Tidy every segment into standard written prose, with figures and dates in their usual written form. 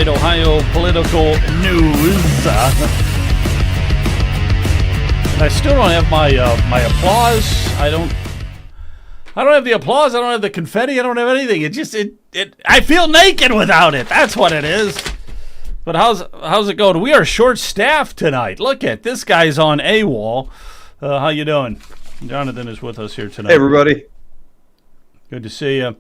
tonight, Ohio political news. I still don't have my my applause. I don't have the applause. I don't have the confetti. I don't have anything. I feel naked without it. That's what it is. But how's it going? We are short-staffed tonight. Look at this guy's on AWOL. How you doing? Jonathan is with us here tonight. Hey, everybody. Good to see you.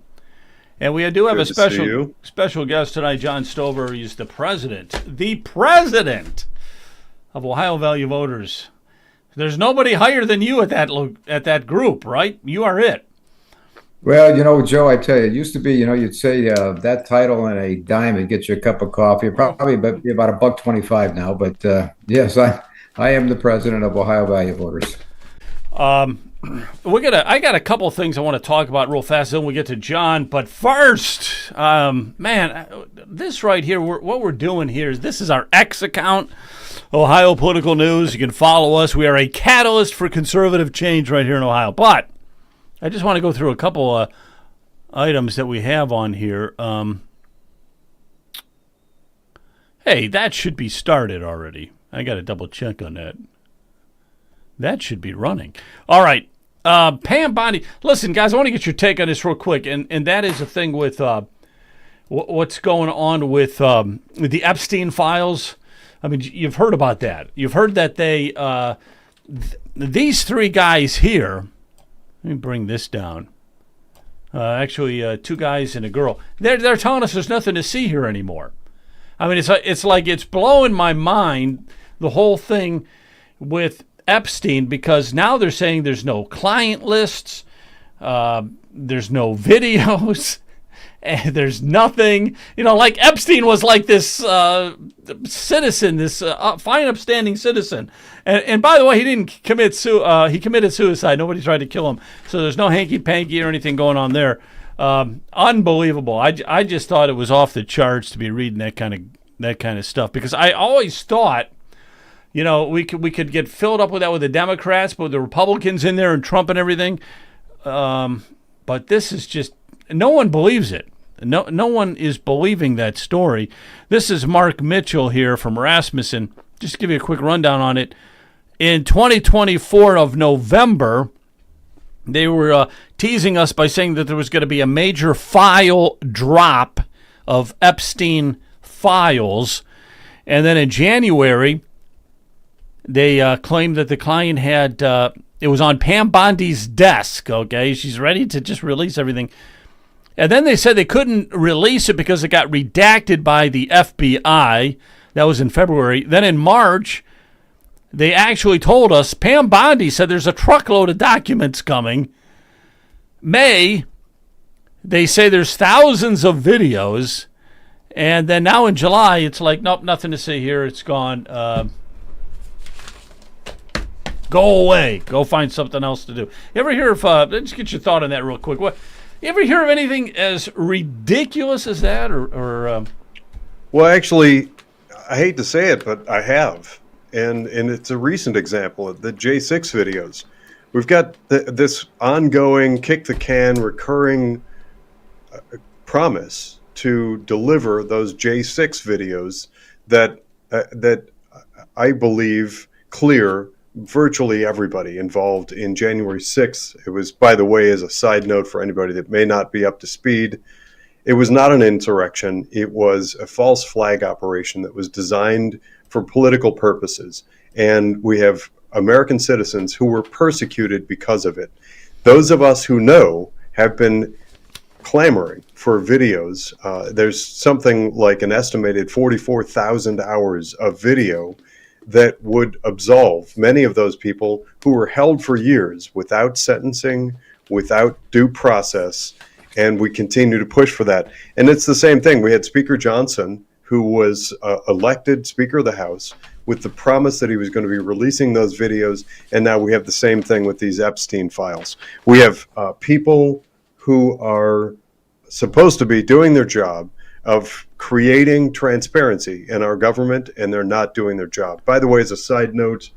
And we do have a special guest tonight, John Stover. He's the president of Ohio Value Voters. There's nobody higher than you at that group, right? You are it. Well, Joe, I tell you, it used to be, you'd say that title and a dime and get you a cup of coffee. Probably about $1.25 now, but yes, I am the president of Ohio Value Voters. I got a couple of things I want to talk about real fast. Then we get to John. But first, this right here, what we're doing here is this is our X account, Ohio Political News. You can follow us. We are a catalyst for conservative change right here in Ohio. But I just want to go through a couple of items that we have on here. Hey, that should be started already. I got to double check on that. That should be running. All right. Pam Bondi. Listen, guys, I want to get your take on this real quick. And that is the thing with what's going on with the Epstein files. I mean, you've heard about that. You've heard that these three guys here. Let me bring this down. Actually, two guys and a girl. They're telling us there's nothing to see here anymore. I mean, it's like it's blowing my mind, the whole thing with Epstein, because now they're saying there's no client lists, there's no videos, and there's nothing. Like Epstein was like this citizen, this fine, upstanding citizen. And by the way, he didn't commit he committed suicide. Nobody tried to kill him. So there's no hanky-panky or anything going on there. Unbelievable. I just thought it was off the charts to be reading that kind of stuff, because I always thought, we could get filled up with that with the Democrats, but with the Republicans in there and Trump and everything. But this is just, no one believes it. No one is believing that story. This is Mark Mitchell here from Rasmussen. Just to give you a quick rundown on it. In 2024 of November, they were teasing us by saying that there was going to be a major file drop of Epstein files. And then in January, they claimed that the client had, it was on Pam Bondi's desk, okay? She's ready to just release everything. And then they said they couldn't release it because it got redacted by the FBI. That was in February. Then in March, they actually told us, Pam Bondi said there's a truckload of documents coming. May, they say there's thousands of videos. And then now in July, it's like, nope, nothing to see here. It's gone. Go away. Go find something else to do. You ever hear of, let's get your thought on that real quick. You ever hear of anything as ridiculous as that? Well, actually, I hate to say it, but I have. And it's a recent example of the J6 videos. We've got this ongoing kick the can, recurring promise to deliver those J6 videos that I believe clear virtually everybody involved in January 6th. It was, by the way, as a side note for anybody that may not be up to speed, it was not an insurrection. It was a false flag operation that was designed for political purposes. And we have American citizens who were persecuted because of it. Those of us who know have been clamoring for videos. There's something like an estimated 44,000 hours of video that would absolve many of those people who were held for years without sentencing, without due process, and we continue to push for that. And it's the same thing. We had Speaker Johnson, who was elected Speaker of the House, with the promise that he was going to be releasing those videos, and now we have the same thing with these Epstein files. We have people who are supposed to be doing their job of creating transparency in our government, and they're not doing their job. By the way, as a side note,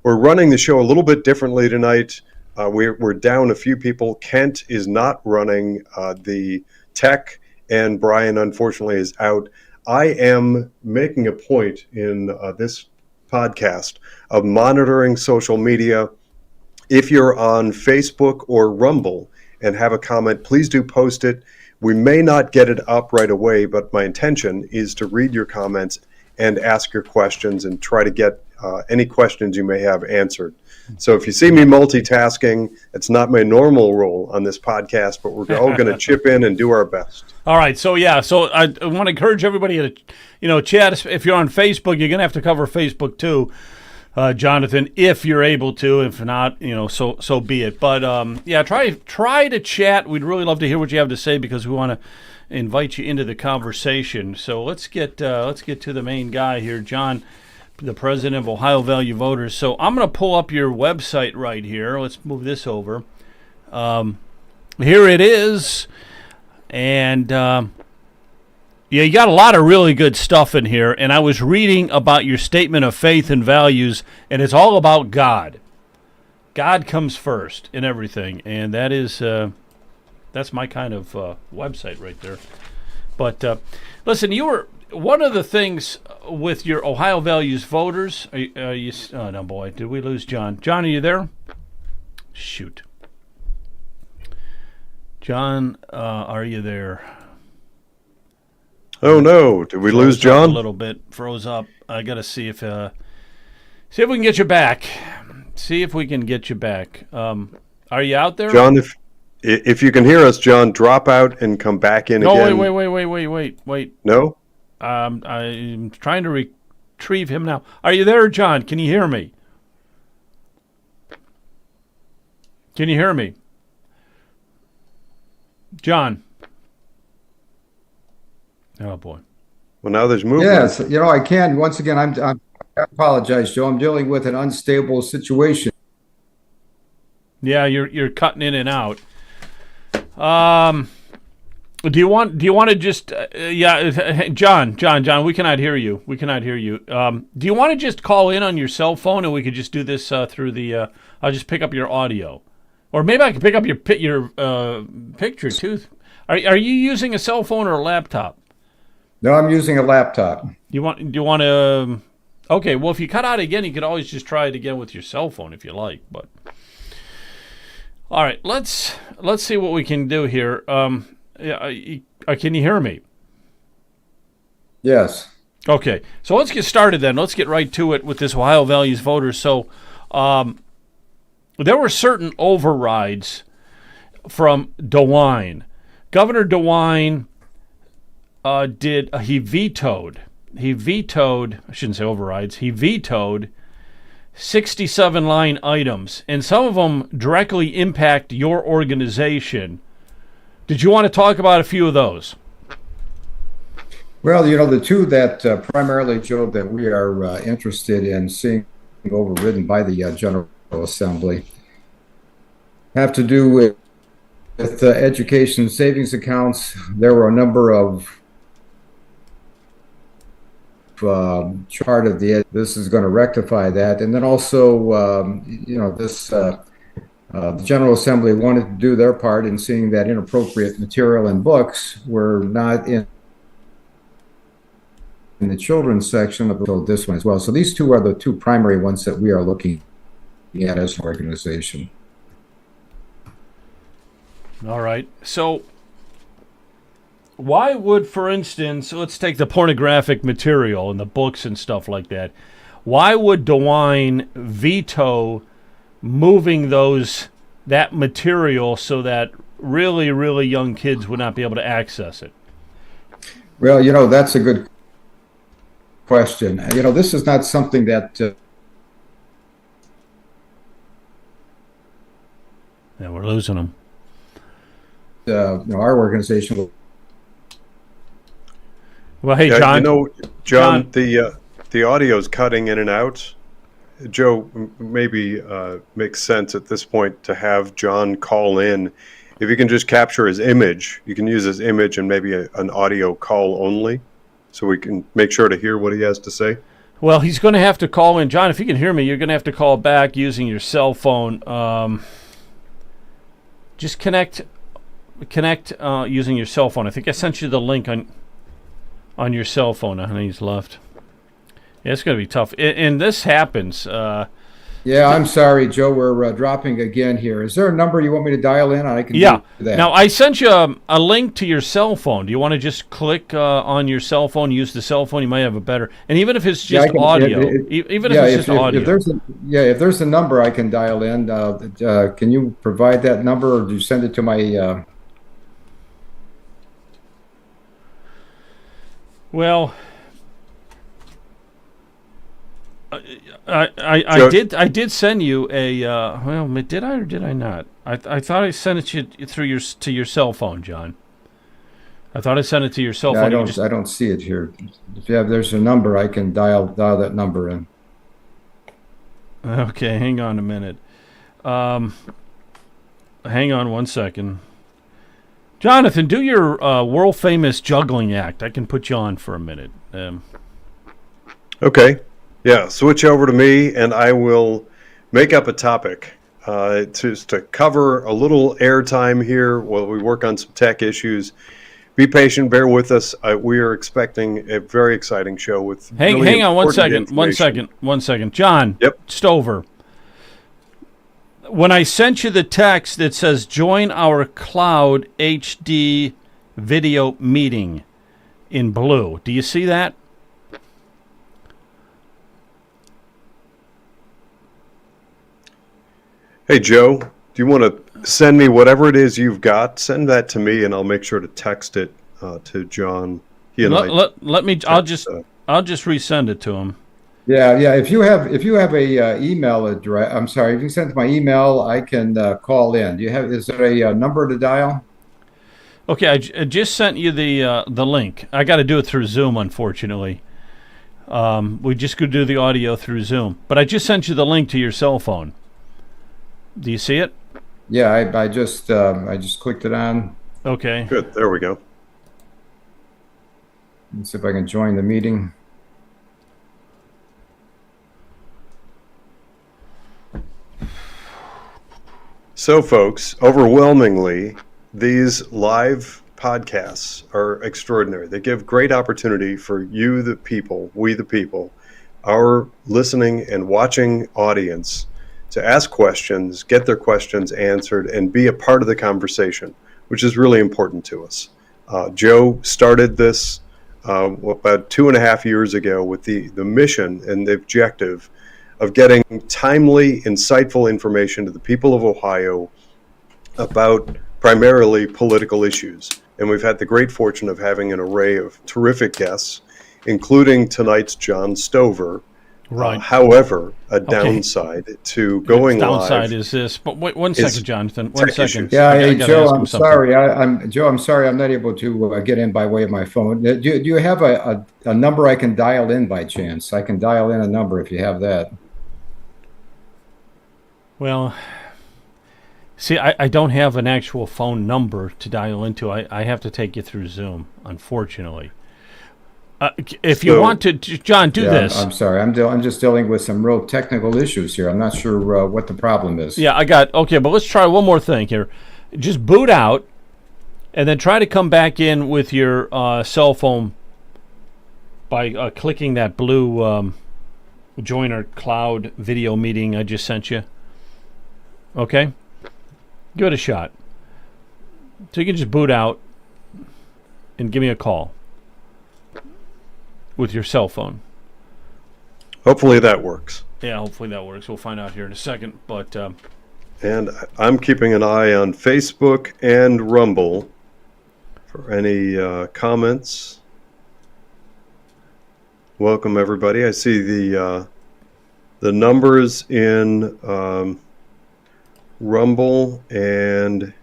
we're running the show a little bit differently tonight. We're down a few people. Kent is not running the tech, and Brian, unfortunately, is out. I am making a point in this podcast of monitoring social media. If you're on Facebook or Rumble and have a comment, please do post it. We may not get it up right away, but my intention is to read your comments and ask your questions and try to get any questions you may have answered. So if you see me multitasking, it's not my normal role on this podcast, but we're all going to chip in and do our best. All right. So I want to encourage everybody to, chat. If you're on Facebook, you're going to have to cover Facebook too, Jonathan, if you're able to. If not, so be it. But try to chat. We'd really love to hear what you have to say because we want to invite you into the conversation. So let's get to the main guy here, John, the president of Ohio Value Voters. So I'm going to pull up your website right here. Let's move this over. Here it is. And you got a lot of really good stuff in here. And I was reading about your statement of faith and values, and it's all about God. God comes first in everything, and that's my kind of website right there. But listen, you were one of the things with your Ohio Values Voters. Oh no, boy, did we lose John? John, are you there? Shoot. John, are you there? Oh no, did we lose John? A little bit, froze up. I got to see if we can get you back. See if we can get you back. Are you out there, John? If you can hear us, John, drop out and come back in again. Wait. No? I'm trying to retrieve him now. Are you there, John? Can you hear me? Can you hear me? John. Oh, boy. Well, now there's movement. Yes, I can. Once again, I apologize, Joe. I'm dealing with an unstable situation. Yeah, you're cutting in and out. Do you want to just John, we cannot hear you. Do you want to just call in on your cell phone and we could just do this through the I'll just pick up your audio. Or maybe I can pick up your picture too. Are you using a cell phone or a laptop? No, I'm using a laptop. Do you want to okay, well if you cut out again, you could always just try it again with your cell phone if you like, but all right, let's see what we can do here. Can you hear me? Yes. Okay, so let's get started then. Let's get right to it with this Ohio Values Voters. So there were certain overrides from DeWine. Governor DeWine he vetoed, I shouldn't say overrides, he vetoed 67 line items, and some of them directly impact your organization. Did you want to talk about a few of those? Well, the two that primarily, Joe, that we are interested in seeing overridden by the General Assembly have to do with education savings accounts. There were a number of chart of this is going to rectify that, and then also the General Assembly wanted to do their part in seeing that inappropriate material in books were not in the children's section of this one as well. So these two are the two primary ones that we are looking at as an organization. All right. So why would, for instance, let's take the pornographic material and the books and stuff like that. Why would DeWine veto moving that material so that really, really young kids would not be able to access it? Well, that's a good question. This is not something that yeah, we're losing them. Our organization will. Well, hey, John. John, the audio's cutting in and out. Joe, maybe makes sense at this point to have John call in. If you can just capture his image, you can use his image and maybe an audio call only, so we can make sure to hear what he has to say. Well, he's going to have to call in. John, if you can hear me, you're going to have to call back using your cell phone. Just connect using your cell phone. I think I sent you the link on. on your cell phone. I think he's left. Yeah, it's going to be tough. And this happens. Yeah, I'm sorry, Joe. We're dropping again here. Is there a number you want me to dial in? I can Yeah. do that. Now, I sent you a link to your cell phone. Do you want to just click on your cell phone, use the cell phone? You might have a better. And even if it's just audio. Even if it's just audio. If there's a number I can dial in, can you provide that number, or do you send it to my... Well, I did send you a well, did I or did I not? I thought I sent it to your cell phone, John. I thought I sent it to your cell phone. I don't see it here. If there's a number, I can dial that number in. Okay, hang on a minute. Hang on one second. Jonathan, do your world famous juggling act. I can put you on for a minute. Okay. Yeah, switch over to me, and I will make up a topic to cover a little airtime here while we work on some tech issues. Be patient, bear with us. We are expecting a very exciting show with. Hang on one second. John. Yep. Stover. When I sent you the text that says join our cloud HD video meeting in blue, do you see that? Hey, Joe, do you want to send me whatever it is you've got? Send that to me, and I'll make sure to text it to John. I'll just resend it to him. Yeah. If you have a email address, I'm sorry. If you send it to my email, I can call in. Is there a number to dial? Okay, I just sent you the link. I got to do it through Zoom, unfortunately. We just could do the audio through Zoom, but I just sent you the link to your cell phone. Do you see it? Yeah, I just clicked it on. Okay. Good. There we go. Let's see if I can join the meeting. So, folks, overwhelmingly, these live podcasts are extraordinary. They give great opportunity for you, the people, we, the people, our listening and watching audience to ask questions, get their questions answered, and be a part of the conversation, which is really important to us. Joe started this about 2.5 years ago with the mission and the objective of getting timely, insightful information to the people of Ohio about primarily political issues. And we've had the great fortune of having an array of terrific guests, including tonight's John Stover. Right. However, a downside to going live. Downside is this. But wait one second, Jonathan. 1 second. Issues. Yeah, hey, Joe, I'm sorry. Joe, I'm sorry. I'm not able to get in by way of my phone. Do you have a number I can dial in by chance? I can dial in a number if you have that. Well, see, I don't have an actual phone number to dial into. I have to take you through Zoom, unfortunately. If you want to, John, do this. I'm sorry. I'm just dealing with some real technical issues here. I'm not sure what the problem is. Yeah, okay, but let's try one more thing here. Just boot out, and then try to come back in with your cell phone by clicking that blue join our cloud video meeting I just sent you. Okay? Give it a shot. So you can just boot out and give me a call with your cell phone. Hopefully that works. Yeah, hopefully that works. We'll find out here in a second. But and I'm keeping an eye on Facebook and Rumble for any comments. Welcome everybody. I see the numbers in Rumble and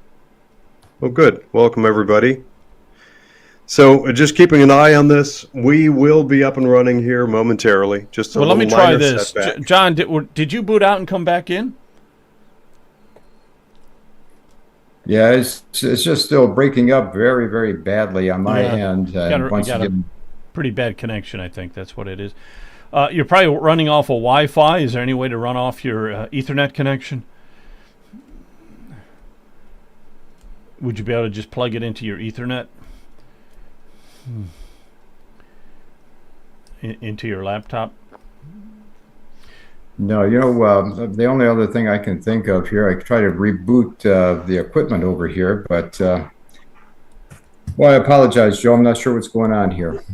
good. Welcome everybody. So just keeping an eye on this, we will be up and running here momentarily. Just let me try this. John, did you boot out and come back in? Yeah, it's just still breaking up very, very badly on my end. You got a pretty bad connection, I think. That's what it is. You're probably running off of Wi-Fi. Is there any way to run off your Ethernet connection? Would you be able to just plug it into your Ethernet? into your laptop? No, the only other thing I can think of here, I try to reboot the equipment over here, but well, I apologize, Joe. I'm not sure what's going on here.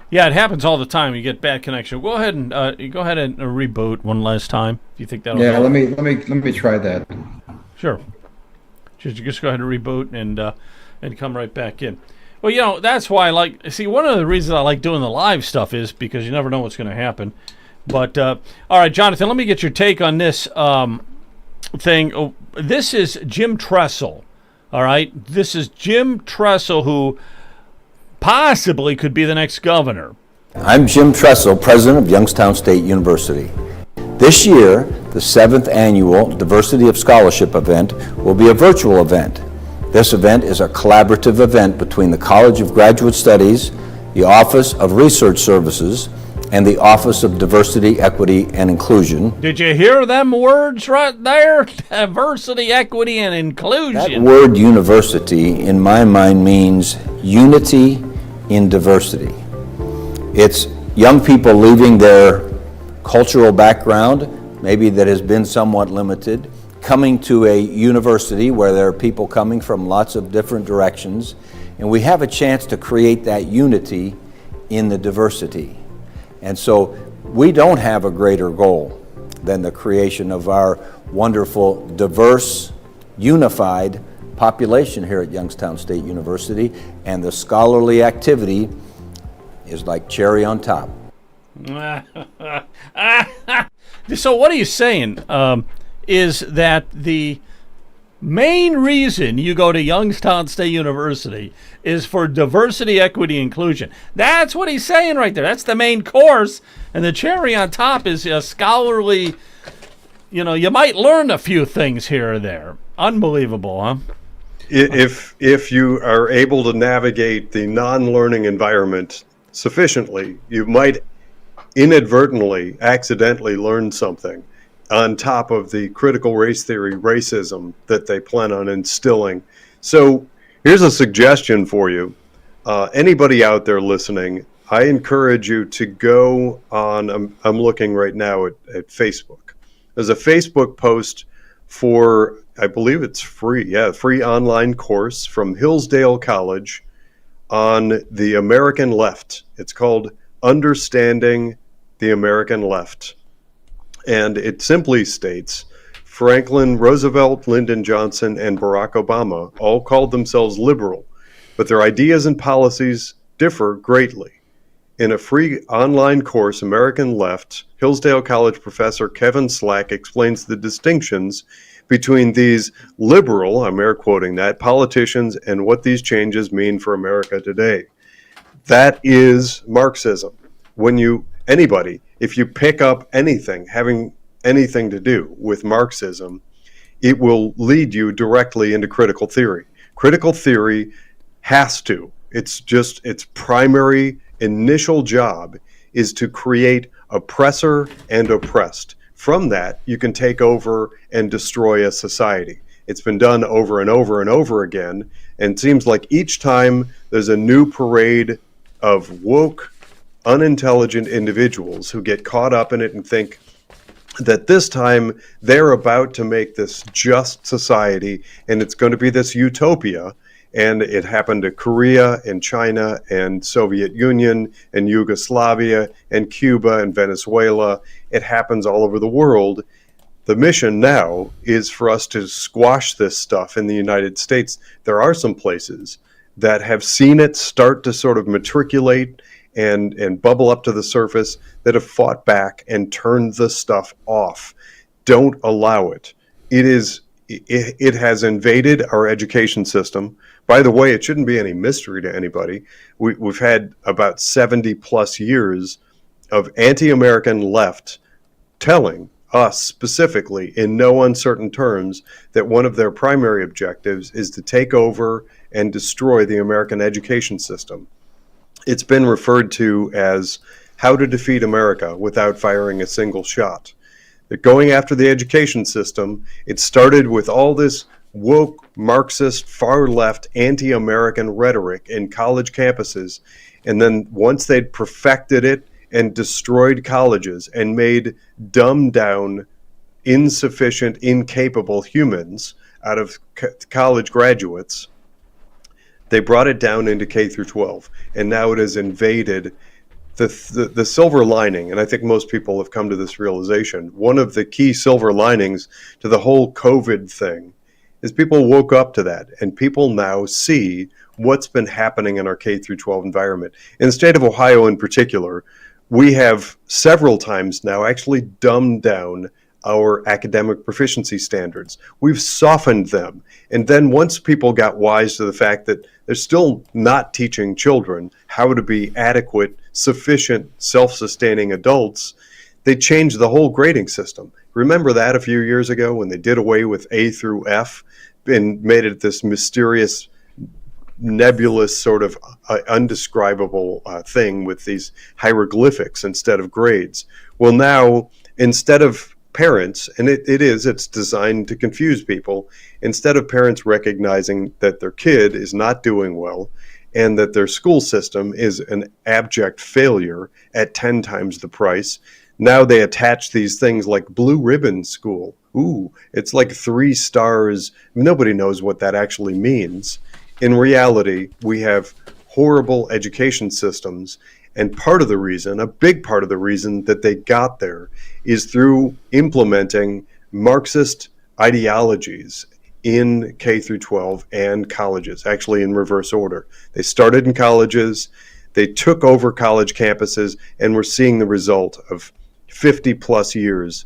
Yeah, it happens all the time. You get bad connection. Go ahead and reboot one last time. Do you think that'll? Yeah, help? let me try that. Sure. Just go ahead and reboot and come right back in. Well, that's why I like. See, one of the reasons I like doing the live stuff is because you never know what's going to happen. But all right, Jonathan, let me get your take on this thing. Oh, this is Jim Tressel. All right, this is Jim Tressel, who possibly could be the next governor. I'm Jim Tressel, president of Youngstown State University. This year, the 7th annual Diversity of Scholarship event will be a virtual event. This event is a collaborative event between the College of Graduate Studies, the Office of Research Services, and the Office of Diversity, Equity, and Inclusion. Did you hear them words right there? Diversity, equity, and inclusion. That word university, in my mind, means unity in diversity. It's young people leaving their cultural background, maybe that has been somewhat limited, coming to a university where there are people coming from lots of different directions, and we have a chance to create that unity in the diversity. And so we don't have a greater goal than the creation of our wonderful, diverse, unified population here at Youngstown State University, and the scholarly activity is like cherry on top. So what are you saying? Is that the main reason you go to Youngstown State University is for diversity, equity, inclusion? That's what he's saying right there. That's the main course, and the cherry on top is a scholarly, you might learn a few things here or there. Unbelievable, huh? If you are able to navigate the non-learning environment sufficiently, you might inadvertently, accidentally learn something on top of the critical race theory racism that they plan on instilling. So here's a suggestion for you. Anybody out there listening, I encourage you to go on, I'm looking right now at Facebook. There's a Facebook post for, I believe it's free, free online course from Hillsdale College on the American left. It's called Understanding the American Left. And it simply states, Franklin Roosevelt, Lyndon Johnson, and Barack Obama all called themselves liberal, but their ideas and policies differ greatly. In a free online course, American Left, Hillsdale College professor Kevin Slack explains the distinctions between these liberal, I'm air quoting that, politicians and what these changes mean for America today. That is Marxism. If you pick up anything having anything to do with Marxism, it will lead you directly into critical theory. Critical theory has to. Its primary initial job is to create oppressor and oppressed. From that, you can take over and destroy a society. It's been done over and over and over again, and it seems like each time there's a new parade of woke, unintelligent individuals who get caught up in it and think that this time they're about to make this just society and it's going to be this utopia. And it happened to Korea and China and Soviet Union and Yugoslavia and Cuba and Venezuela. It happens all over the world. The mission now is for us to squash this stuff in the United States. There are some places that have seen it start to sort of matriculate and bubble up to the surface, that have fought back and turned the stuff off. Don't allow it. It has invaded our education system. By the way, it shouldn't be any mystery to anybody. We've had about 70 plus years of anti-American left telling us specifically in no uncertain terms that one of their primary objectives is to take over and destroy the American education system. It's been referred to as how to defeat America without firing a single shot. They're going after the education system. It started with all this woke, Marxist, far-left, anti-American rhetoric in college campuses, And then once they'd perfected it and destroyed colleges and made dumbed down, insufficient, incapable humans out of college graduates, they brought it down into K through 12. And now it has invaded the silver lining. And I think most people have come to this realization. One of the key silver linings to the whole COVID thing is people woke up to that, and people now see what's been happening in our K through 12 environment. In the state of Ohio in particular, we have several times now actually dumbed down our academic proficiency standards. We've softened them. And then once people got wise to the fact that they're still not teaching children how to be adequate, sufficient, self-sustaining adults, they changed the whole grading system. Remember that a few years ago when they did away with A through F and made it this mysterious, nebulous, sort of undescribable thing with these hieroglyphics instead of grades? Well, now, instead of parents, and it's designed to confuse people, instead of parents recognizing that their kid is not doing well and that their school system is an abject failure at 10 times the price, now they attach these things like blue ribbon school. Ooh, it's like 3 stars. Nobody knows what that actually means. In reality, we have horrible education systems. And part of the reason, a big part of the reason that they got there is through implementing Marxist ideologies in K through 12 and colleges, actually in reverse order. They started in colleges, they took over college campuses, and we're seeing the result of 50 plus years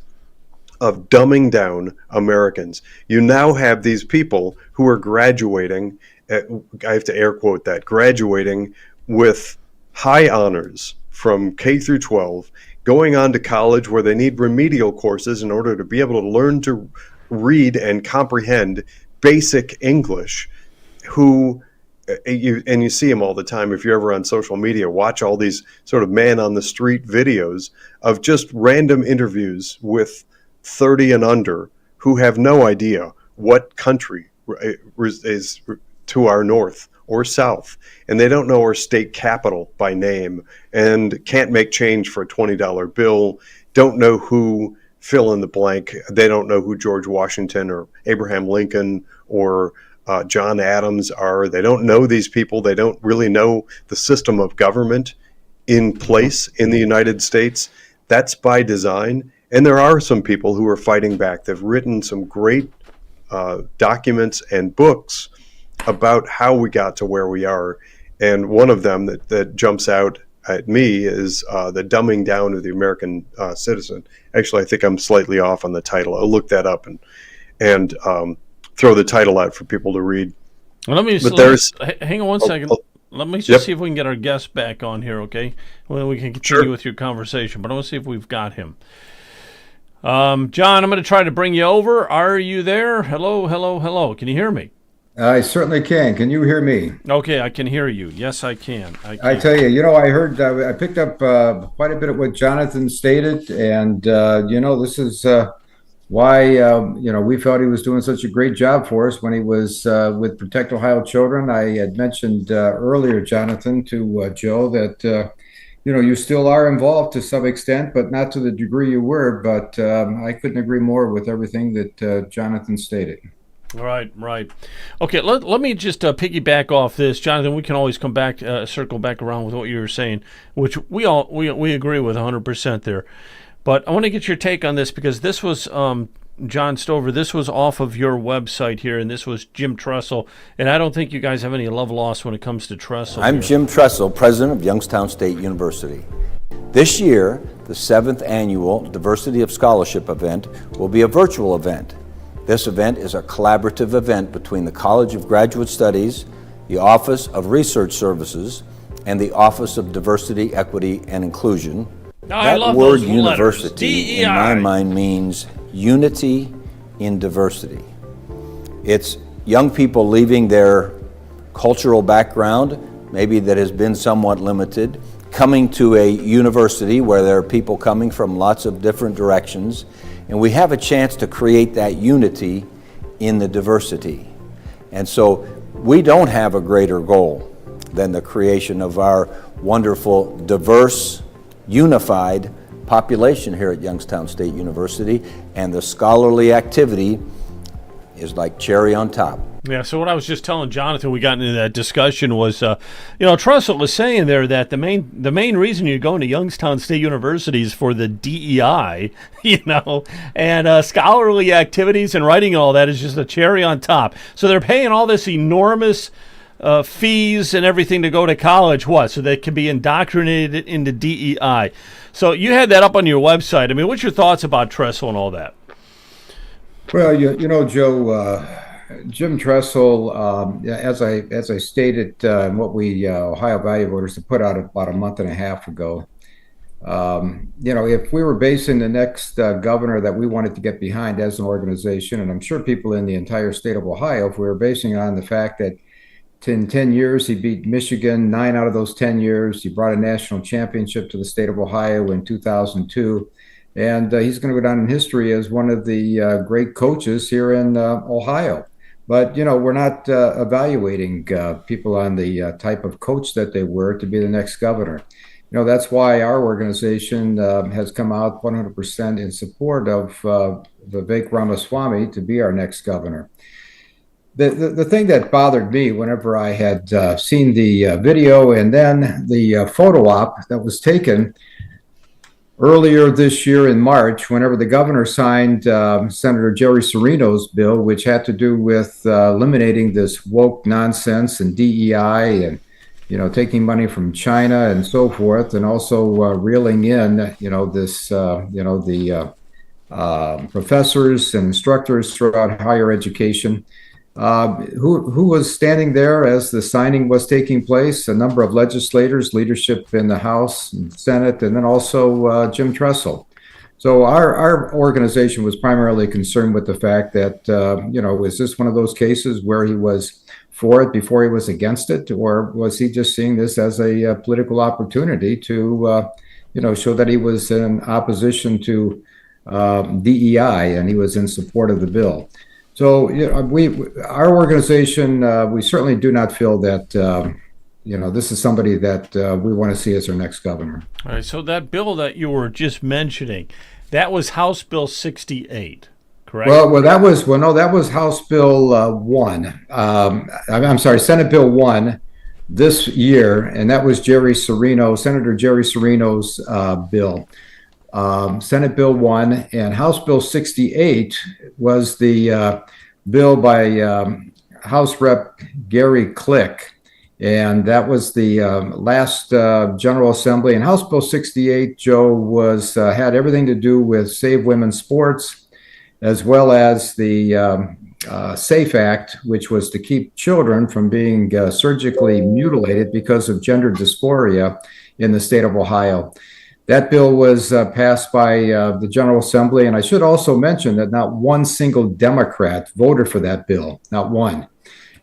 of dumbing down Americans. You now have these people who are graduating, I have to air quote that, graduating with high honors from K through 12, going on to college where they need remedial courses in order to be able to learn to read and comprehend basic English, you see them all the time. If you're ever on social media, watch all these sort of man on the street videos of just random interviews with 30 and under who have no idea what country is to our north or south, and they don't know our state capital by name, and can't make change for a $20 bill, don't know who fill in the blank, they don't know who George Washington or Abraham Lincoln or John Adams are. They don't know these people. They don't really know the system of government in place in the United States. That's by design. And there are some people who are fighting back. They've written some great documents and books about how we got to where we are. And one of them that jumps out at me is the dumbing down of the American citizen. Actually, I think I'm slightly off on the title. I'll look that up and throw the title out for people to read. Well, hang on one second. Let me just see if we can get our guest back on here, okay? Well, we can continue with your conversation, but I want to see if we've got him. John, I'm going to try to bring you over. Are you there? Hello, hello, hello. Can you hear me? I certainly can. Can you hear me? Okay, I can hear you. Yes, I can. I tell you, I heard, I picked up quite a bit of what Jonathan stated, and, this is why, we felt he was doing such a great job for us when he was with Protect Ohio Children. I had mentioned earlier, Jonathan, to Joe that, you still are involved to some extent, but not to the degree you were. But I couldn't agree more with everything that Jonathan stated. Right. Okay, let me just piggyback off this, Jonathan. We can always come back, circle back around with what you were saying, which we agree with 100% there. But I want to get your take on this because this was John Stover. This was off of your website here, and this was Jim Tressel. And I don't think you guys have any love lost when it comes to Tressel. I'm Jim Tressel, president of Youngstown State University. This year, the 7th annual Diversity of Scholarship event will be a virtual event. This event is a collaborative event between the College of Graduate Studies, the Office of Research Services, and the Office of Diversity, Equity, and Inclusion. That word university, in my mind, means unity in diversity. It's young people leaving their cultural background, maybe that has been somewhat limited, coming to a university where there are people coming from lots of different directions, and we have a chance to create that unity in the diversity. And so we don't have a greater goal than the creation of our wonderful, diverse, unified population here at Youngstown State University, and the scholarly activity is like cherry on top. Yeah, so what I was just telling Jonathan, we got into that discussion was, Tressel was saying there that the main reason you're going to Youngstown State University is for the DEI, and scholarly activities and writing and all that is just a cherry on top. So they're paying all this enormous fees and everything to go to college, so they can be indoctrinated into DEI. So you had that up on your website. I mean, what's your thoughts about Tressel and all that? Well, Joe, Jim Tressel, as I stated in what we Ohio Value Voters put out about a month and a half ago, if we were basing the next governor that we wanted to get behind as an organization, and I'm sure people in the entire state of Ohio, if we were basing it on the fact that in 10 years he beat Michigan 9 out of those 10 years, he brought a national championship to the state of Ohio in 2002. And he's going to go down in history as one of the great coaches here in Ohio. But, we're not evaluating people on the type of coach that they were to be the next governor. That's why our organization has come out 100% in support of Vivek Ramaswamy to be our next governor. The thing that bothered me whenever I had seen the video and then the photo op that was taken earlier this year in March, whenever the governor signed Senator Jerry Cirino's bill, which had to do with eliminating this woke nonsense and DEI and, taking money from China and so forth, and also reeling in, the professors and instructors throughout higher education. Who was standing there as the signing was taking place? A number of legislators, leadership in the House and Senate, and then also Jim Tressel. So our organization was primarily concerned with the fact that, is this one of those cases where he was for it before he was against it, or was he just seeing this as a political opportunity to, show that he was in opposition to DEI and he was in support of the bill? So, our organization, we certainly do not feel that, this is somebody that we want to see as our next governor. All right. So that bill that you were just mentioning, that was House Bill 68, correct? That was House Bill 1. I'm sorry, Senate Bill 1 this year, and that was Senator Jerry Cirino's bill. Senate Bill 1 and House Bill 68 was the bill by House Rep. Gary Click, and that was the last General Assembly. And House Bill 68, Joe, was had everything to do with Save Women's Sports, as well as the SAFE Act, which was to keep children from being surgically mutilated because of gender dysphoria in the state of Ohio. That bill was passed by the General Assembly, and I should also mention that not one single Democrat voted for that bill, not one.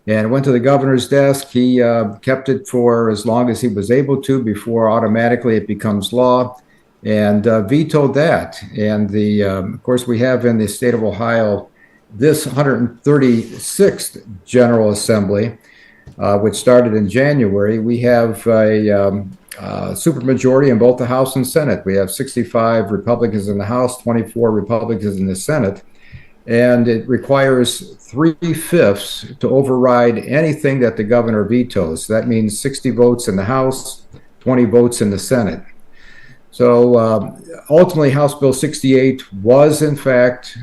And it went to the governor's desk. He kept it for as long as he was able to before automatically it becomes law, and vetoed that. And of course, we have in the state of Ohio this 136th General Assembly, which started in January. We have a supermajority in both the House and Senate. We have 65 Republicans in the House, 24 Republicans in the Senate, and it requires 3/5 to override anything that the governor vetoes. That means 60 votes in the House, 20 votes in the Senate. So ultimately, House Bill 68 was, in fact,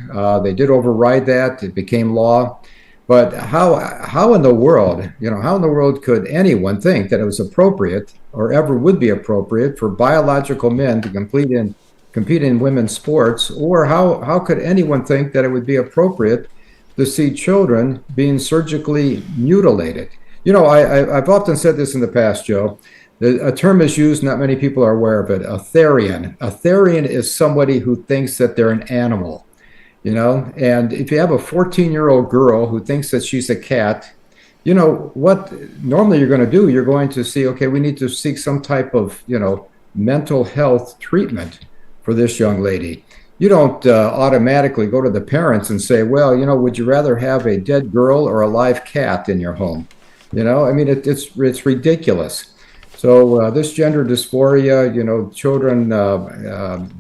they did override that. It became law. But how in the world could anyone think that it was appropriate or ever would be appropriate for biological men to compete in women's sports? Or how could anyone think that it would be appropriate to see children being surgically mutilated? I've often said this in the past, Joe. A term is used, not many people are aware of it, a therian. A therian is somebody who thinks that they're an animal. And if you have a 14-year-old girl who thinks that she's a cat, what normally you're going to do, you're going to see, okay, we need to seek some type of, mental health treatment for this young lady. You don't automatically go to the parents and say, well, would you rather have a dead girl or a live cat in your home? You know, I mean, it's ridiculous. So this gender dysphoria, you know, children,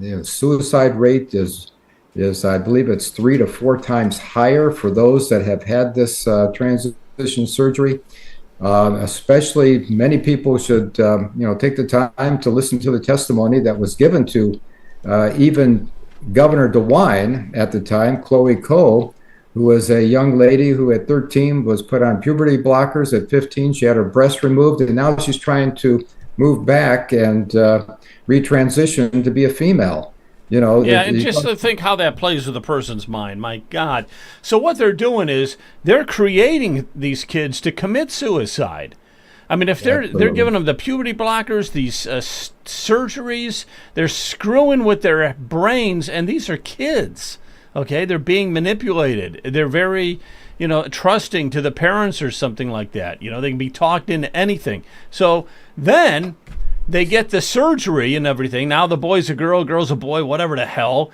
you know, suicide rate is I believe it's 3 to 4 times higher for those that have had this transition surgery. Especially, many people should you know, take the time to listen to the testimony that was given to even Governor DeWine at the time, Chloe Cole, who was a young lady who at 13 was put on puberty blockers. At 15, she had her breast removed, and now she's trying to move back and retransition to be a female. You know, Yeah, and just to think how that plays with a person's mind. My God. So what they're doing is they're creating these kids to commit suicide. I mean, if they're giving them the puberty blockers, these surgeries, they're screwing with their brains, and these are kids. Okay, they're being manipulated. They're very, you know, trusting to the parents or something like that. You know, they can be talked into anything. So then they get the surgery and everything. Now the boy's a girl, girl's a boy, whatever the hell.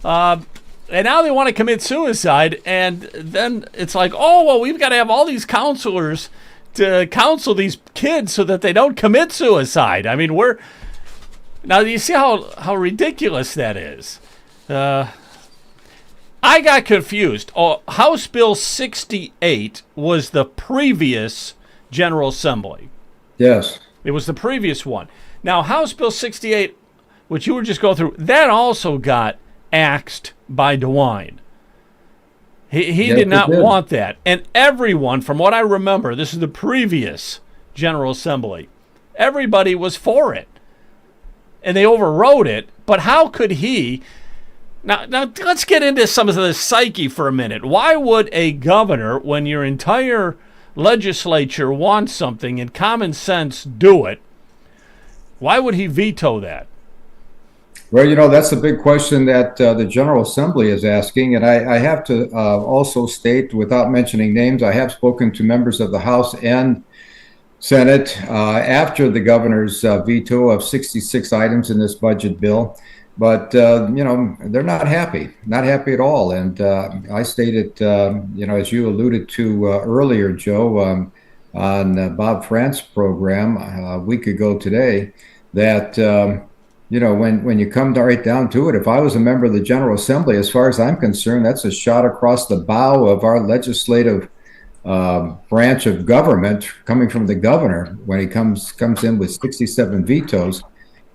And now they want to commit suicide. And then it's like, oh, well, we've got to have all these counselors to counsel these kids so that they don't commit suicide. I mean, now you see how ridiculous that is. I got confused. Oh, House Bill 68 was the previous General Assembly. Yes. It was the previous one. Now, House Bill 68, which you were just going through, that also got axed by DeWine. He Yes, did not it did. want that. And everyone, from what I remember, this is the previous General Assembly, everybody was for it. And they overrode it. But how could he... Now, let's get into some of the psyche for a minute. Why would a governor, when your entire legislature wants something and common sense do it, why would he veto that? Well, you know, that's a big question that the General Assembly is asking. And I have to also state, without mentioning names, I have spoken to members of the House and Senate after the governor's veto of 66 items in this budget bill. But, you know, they're not happy at all. And I stated, you know, as you alluded to earlier, Joe, on Bob Frantz program a week ago today, that, you know, when you come right down to it, if I was a member of the General Assembly, as far as I'm concerned, that's a shot across the bow of our legislative branch of government coming from the governor when he comes in with 67 vetoes.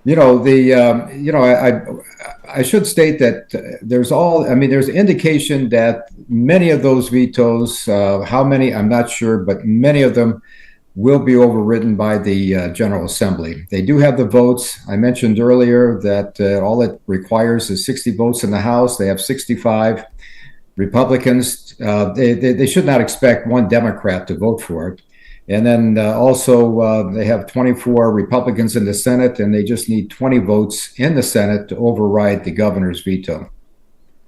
You know, you know, I should state that there's indication that many of those vetoes, how many, I'm not sure, but many of them will be overridden by the General Assembly. They do have the votes. I mentioned earlier that all it requires is 60 votes in the House. They have 65 Republicans. They should not expect one Democrat to vote for it. And then also they have 24 Republicans in the Senate, and they just need 20 votes in the Senate to override the governor's veto.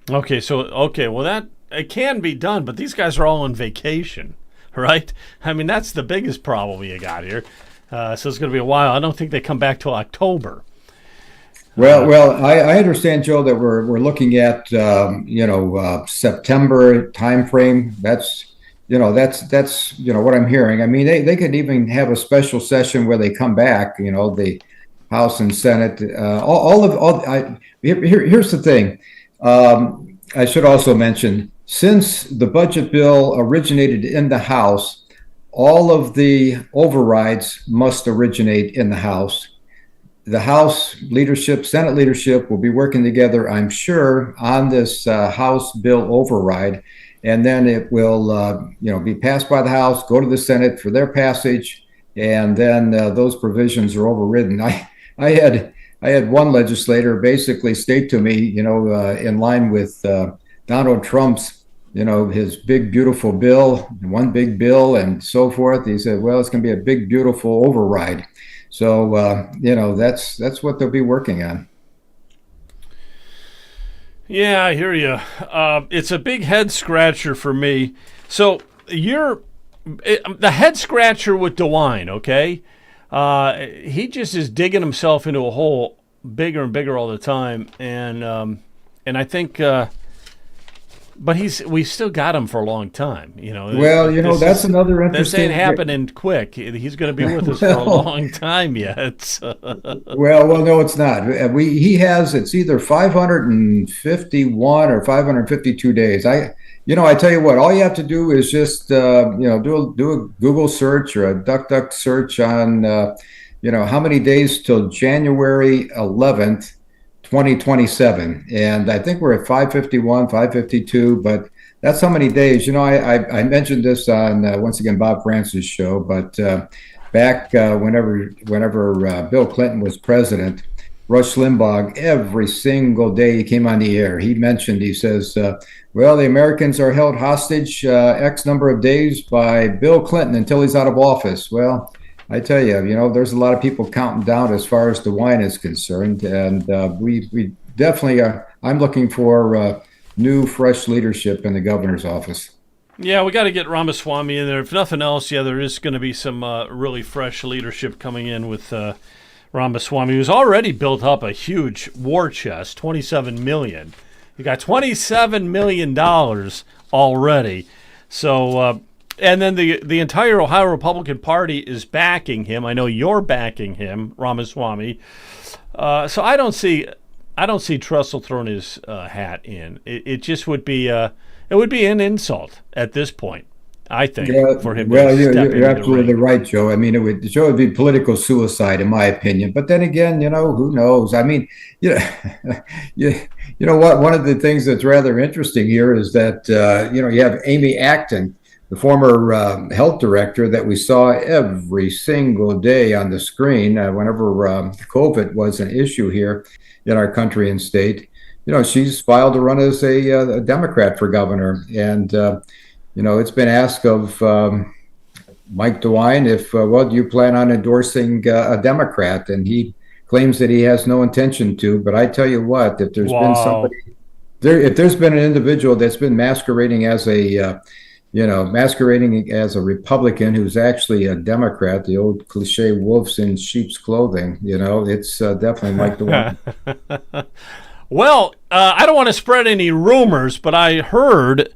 Okay, well, that it can be done, but these guys are all on vacation, right? I mean, that's the biggest problem you got here. So it's going to be a while. I don't think they come back till October. Well, I understand, Joe, that we're looking at you know, September timeframe. That's you know what I'm hearing. I mean, they could even have a special session where they come back. You know, the House and Senate. Here's the thing. I should also mention, since the budget bill originated in the House, all of the overrides must originate in the House. The House leadership, Senate leadership will be working together, I'm sure, on this House bill override. And then it will, you know, be passed by the House, go to the Senate for their passage, and then those provisions are overridden. I had one legislator basically state to me, you know, in line with Donald Trump's, you know, his big beautiful bill, one big bill, and so forth. He said, "Well, it's going to be a big beautiful override." So, you know, that's what they'll be working on. Yeah, I hear you. It's a big head scratcher for me. So the head scratcher with DeWine, okay? He just is digging himself into a hole bigger and bigger all the time, and I think But we still got him for a long time, Well, that's another This interesting. ain't happening quick. He's going to be with us for a long time yet. Well, no, it's not. It's either 551 or 552 days. I tell you what, all you have to do is just do a Google search or a DuckDuck search on how many days till January 11th. 2027, and I think we're at 551, 552, but that's how many days. I mentioned this on once again Bob Francis' show, but back whenever Bill Clinton was president, Rush Limbaugh, every single day he came on the air, he says, well, the Americans are held hostage X number of days by Bill Clinton until he's out of office. Well, I tell you, there's a lot of people counting down as far as DeWine is concerned, and we definitely are. I'm looking for new, fresh leadership in the governor's office. Yeah, we got to get Ramaswamy in there. If nothing else, there is going to be some really fresh leadership coming in with Ramaswamy, who's already built up a huge war chest, $27 million. You got $27 million already, so. And then the entire Ohio Republican Party is backing him. I know you're backing him, Ramaswamy. So I don't see Tressel throwing his hat in. It just would be an insult at this point, I think, for him. Well, you're absolutely right, Joe. I mean, it would be political suicide, in my opinion. But then again, who knows? I mean, what? One of the things that's rather interesting here is that you have Amy Acton, the former health director that we saw every single day on the screen whenever COVID was an issue here in our country and state. She's filed to run as a Democrat for governor. And, it's been asked of Mike DeWine if, do you plan on endorsing a Democrat? And he claims that he has no intention to. But I tell you what, if there's been somebody, if there's been an individual that's been masquerading as a Republican who's actually a Democrat, the old cliche wolves in sheep's clothing, it's definitely Mike DeWine. Well, I don't want to spread any rumors, but I heard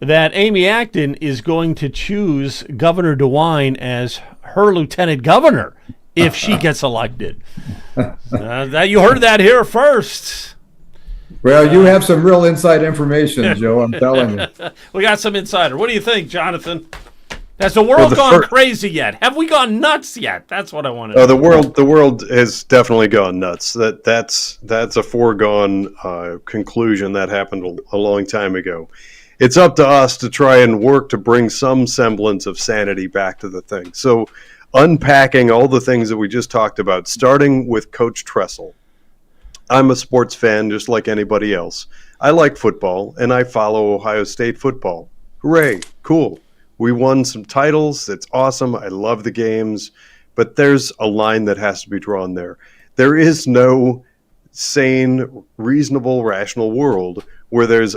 that Amy Acton is going to choose Governor DeWine as her lieutenant governor if she gets elected. You heard that here first. Well, you have some real inside information, Joe, I'm telling you. We got some insider. What do you think, Jonathan? Has the world gone crazy yet? Have we gone nuts yet? That's what I want to know. The world has definitely gone nuts. That's a foregone conclusion that happened a long time ago. It's up to us to try and work to bring some semblance of sanity back to the thing. So unpacking all the things that we just talked about, starting with Coach Tressel. I'm a sports fan just like anybody else. I like football, and I follow Ohio State football. Hooray, cool. We won some titles. That's awesome. I love the games. But there's a line that has to be drawn there. There is no sane, reasonable, rational world where there's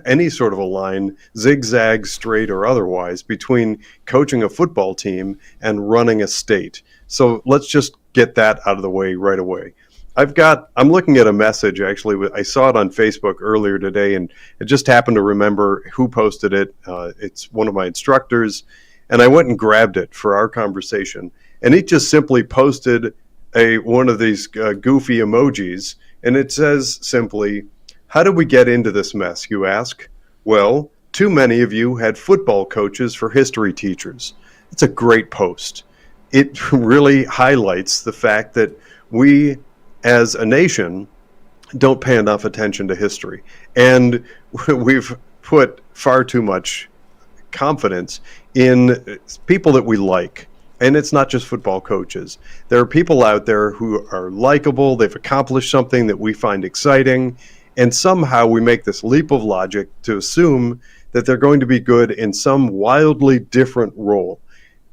any sort of a line, zigzag, straight, or otherwise, between coaching a football team and running a state. So let's just get that out of the way right away. I'm looking at a message, actually. I saw it on Facebook earlier today, and I just happened to remember who posted it. It's one of my instructors, and I went and grabbed it for our conversation. And he just simply posted one of these goofy emojis, and it says simply, "How did we get into this mess, you ask? Well, too many of you had football coaches for history teachers." It's a great post. It really highlights the fact that we, as a nation, don't pay enough attention to history. And we've put far too much confidence in people that we like. And it's not just football coaches. There are people out there who are likable, they've accomplished something that we find exciting, and somehow we make this leap of logic to assume that they're going to be good in some wildly different role.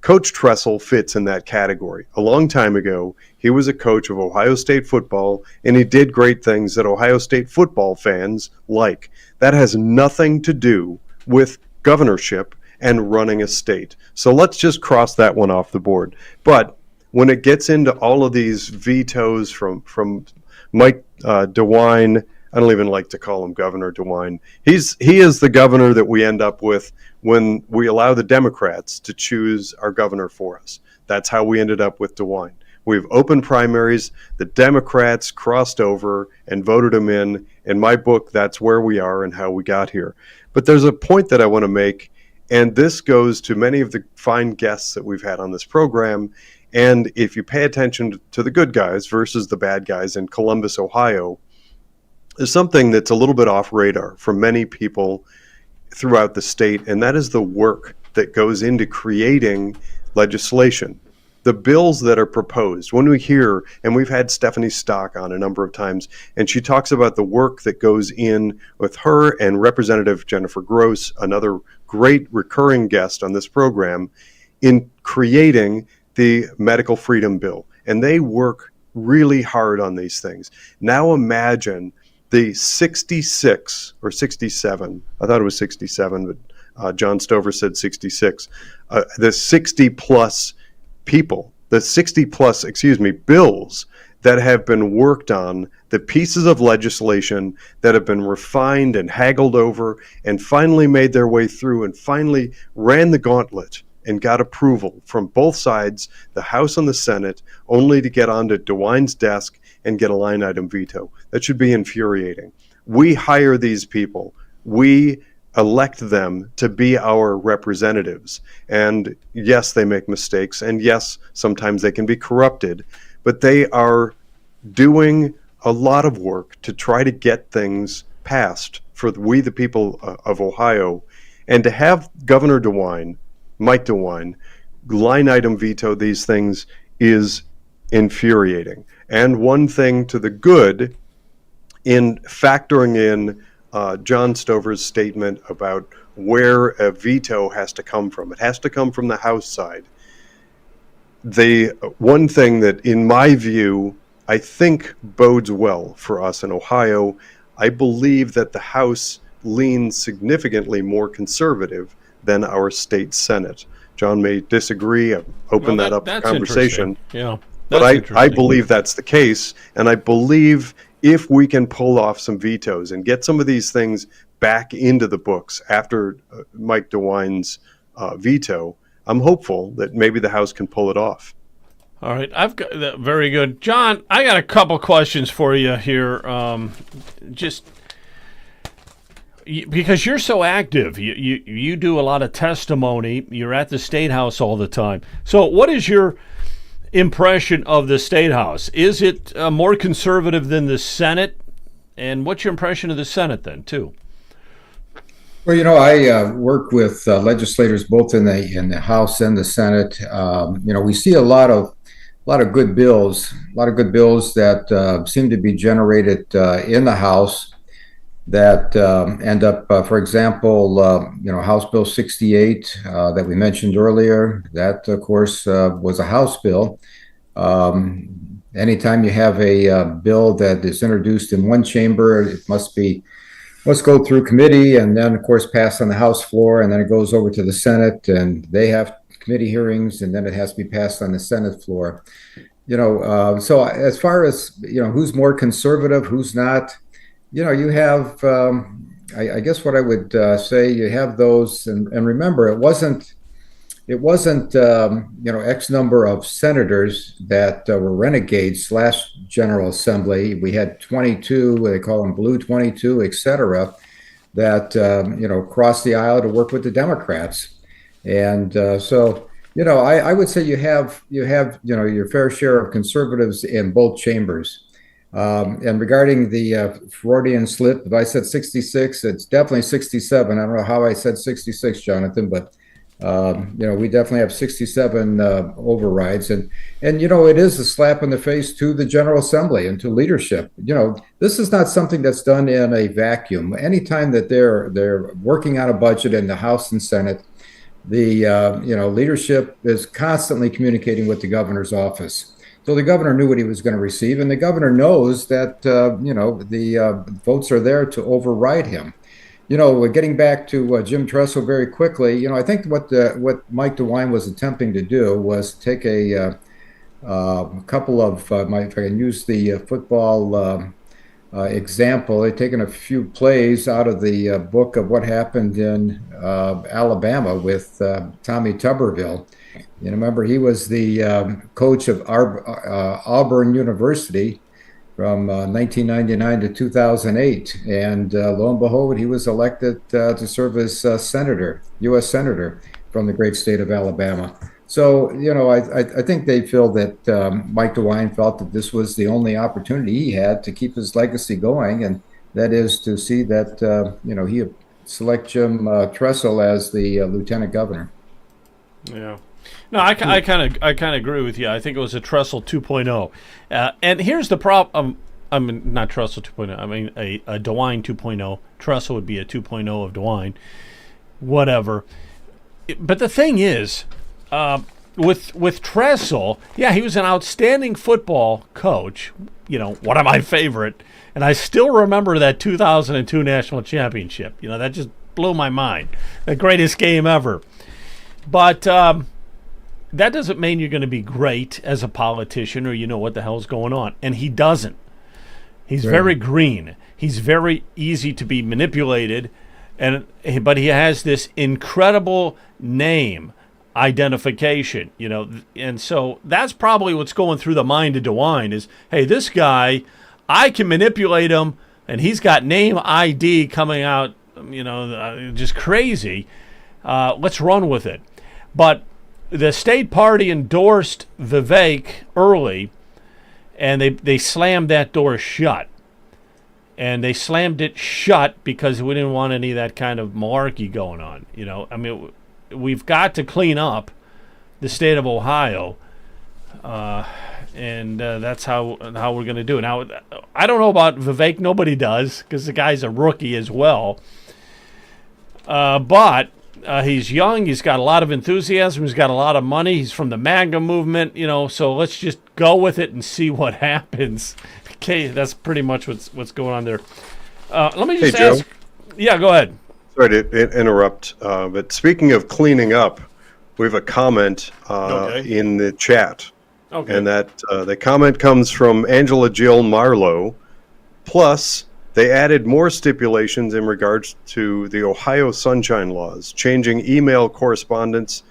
Coach Tressel fits in that category. A long time ago, he was a coach of Ohio State football, and he did great things that Ohio State football fans like. That has nothing to do with governorship and running a state. So let's just cross that one off the board. But when it gets into all of these vetoes from Mike DeWine, I don't even like to call him Governor DeWine. He is the governor that we end up with when we allow the Democrats to choose our governor for us. That's how we ended up with DeWine. We've opened primaries. The Democrats crossed over and voted him in. In my book, that's where we are and how we got here. But there's a point that I want to make, and this goes to many of the fine guests that we've had on this program. And if you pay attention to the good guys versus the bad guys in Columbus, Ohio, there's something that's a little bit off radar for many people throughout the state, and that is the work that goes into creating legislation. The bills that are proposed, when we hear, and we've had Stephanie Stock on a number of times, and she talks about the work that goes in with her and Representative Jennifer Gross, another great recurring guest on this program, in creating the medical freedom bill. And they work really hard on these things. Now imagine the 66 or 67, I thought it was 67, but John Stover said 66, the 60 plus people, the 60 plus, bills that have been worked on, the pieces of legislation that have been refined and haggled over and finally made their way through and finally ran the gauntlet and got approval from both sides, the House and the Senate, only to get onto DeWine's desk and get a line item veto. That should be infuriating. We hire these people. We elect them to be our representatives. And yes, they make mistakes. And yes, sometimes they can be corrupted. But they are doing a lot of work to try to get things passed for we, the people of Ohio. And to have Governor DeWine, Mike DeWine, line item veto these things is infuriating. And one thing to the good in factoring in John Stover's statement about where a veto has to come from. It has to come from the House side. The one thing that, in my view, I think bodes well for us in Ohio, I believe that the House leans significantly more conservative than our state Senate. John may disagree. I've opened that up for conversation. Yeah, but I believe that's the case, and I believe if we can pull off some vetoes and get some of these things back into the books after Mike DeWine's veto, I'm hopeful that maybe the House can pull it off. All right, I've got that. Very good, John. I got a couple questions for you here. Because you're so active, you do a lot of testimony. You're at the State House all the time. So, what is your impression of the State House? Is it more conservative than the Senate? And what's your impression of the Senate then, too? Well, I work with legislators both in the House and the Senate. We see a lot of good bills, that seem to be generated in the House that end up, for example, House Bill 68 that we mentioned earlier. That, of course, was a House bill. Anytime you have a bill that is introduced in one chamber, it must go through committee and then, of course, pass on the House floor, and then it goes over to the Senate, and they have committee hearings, and then it has to be passed on the Senate floor. So as far as who's more conservative, who's not, you have, I guess what I would say, you have those, and remember, it wasn't X number of senators that were renegades last General Assembly. We had 22, they call them Blue 22, et cetera, that crossed the aisle to work with the Democrats, and so. I would say you have your fair share of conservatives in both chambers. And regarding the Freudian slip, if I said 66, it's definitely 67. I don't know how I said 66, Jonathan, but we definitely have 67 overrides, and it is a slap in the face to the General Assembly and to leadership. This is not something that's done in a vacuum. Anytime that they're working on a budget in the House and Senate, the leadership is constantly communicating with the governor's office. So the governor knew what he was going to receive, and the governor knows that the votes are there to override him. Getting back to Jim Tressel very quickly, I think what Mike DeWine was attempting to do was take a couple of, if I can use the football example. They've taken a few plays out of the book of what happened in Alabama with Tommy Tuberville. You remember he was the coach of Auburn University from 1999 to 2008, and lo and behold, he was elected to serve as senator, U.S. senator from the great state of Alabama. So, I think they feel that Mike DeWine felt that this was the only opportunity he had to keep his legacy going, and that is to see that, he select Jim Tressel as the lieutenant governor. Yeah. No, I kind of agree with you. I think it was a Tressel 2.0. And here's the problem. I mean, not Tressel 2.0. I mean, a DeWine 2.0. Tressel would be a 2.0 of DeWine. Whatever. But the thing is, with Tressel, yeah, he was an outstanding football coach, one of my favorite, and I still remember that 2002 national championship. That just blew my mind. The greatest game ever. But that doesn't mean you're going to be great as a politician or you know what the hell's going on. And he doesn't. He's very green. He's very easy to be manipulated, but he has this incredible name identification, and so that's probably what's going through the mind of DeWine is, hey, this guy, I can manipulate him, and he's got name ID coming out, just crazy. Let's run with it. But the state party endorsed Vivek early, and they slammed that door shut. And they slammed it shut because we didn't want any of that kind of malarkey going on. We've got to clean up the state of Ohio, and that's how we're going to do it. Now, I don't know about Vivek. Nobody does, because the guy's a rookie as well. But he's young. He's got a lot of enthusiasm. He's got a lot of money. He's from the MAGA movement, so let's just go with it and see what happens. Okay, that's pretty much what's going on there. Let me just ask. Joe? Yeah, go ahead. Sorry to interrupt, but speaking of cleaning up, we have a comment in the chat. Okay. And that the comment comes from Angela Jill Marlowe. Plus, they added more stipulations in regards to the Ohio Sunshine Laws, changing email correspondence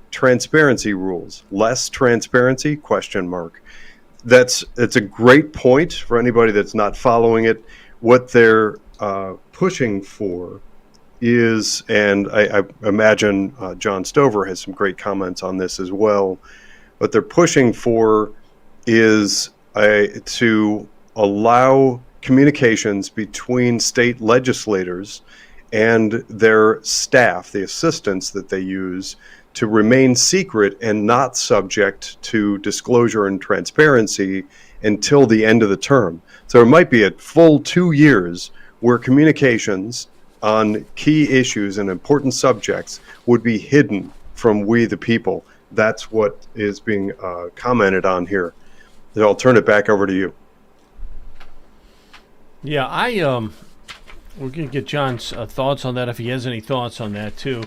transparency rules. Less transparency? ? It's a great point for anybody that's not following it. What they're pushing for is, and I imagine John Stover has some great comments on this as well, what they're pushing for is to allow communications between state legislators and their staff, the assistants that they use, to remain secret and not subject to disclosure and transparency until the end of the term. So it might be a full 2 years where communications on key issues and important subjects would be hidden from we the people. That's what is being commented on here. So I'll turn it back over to you. Yeah, we're going to get John's thoughts on that if he has any thoughts on that too.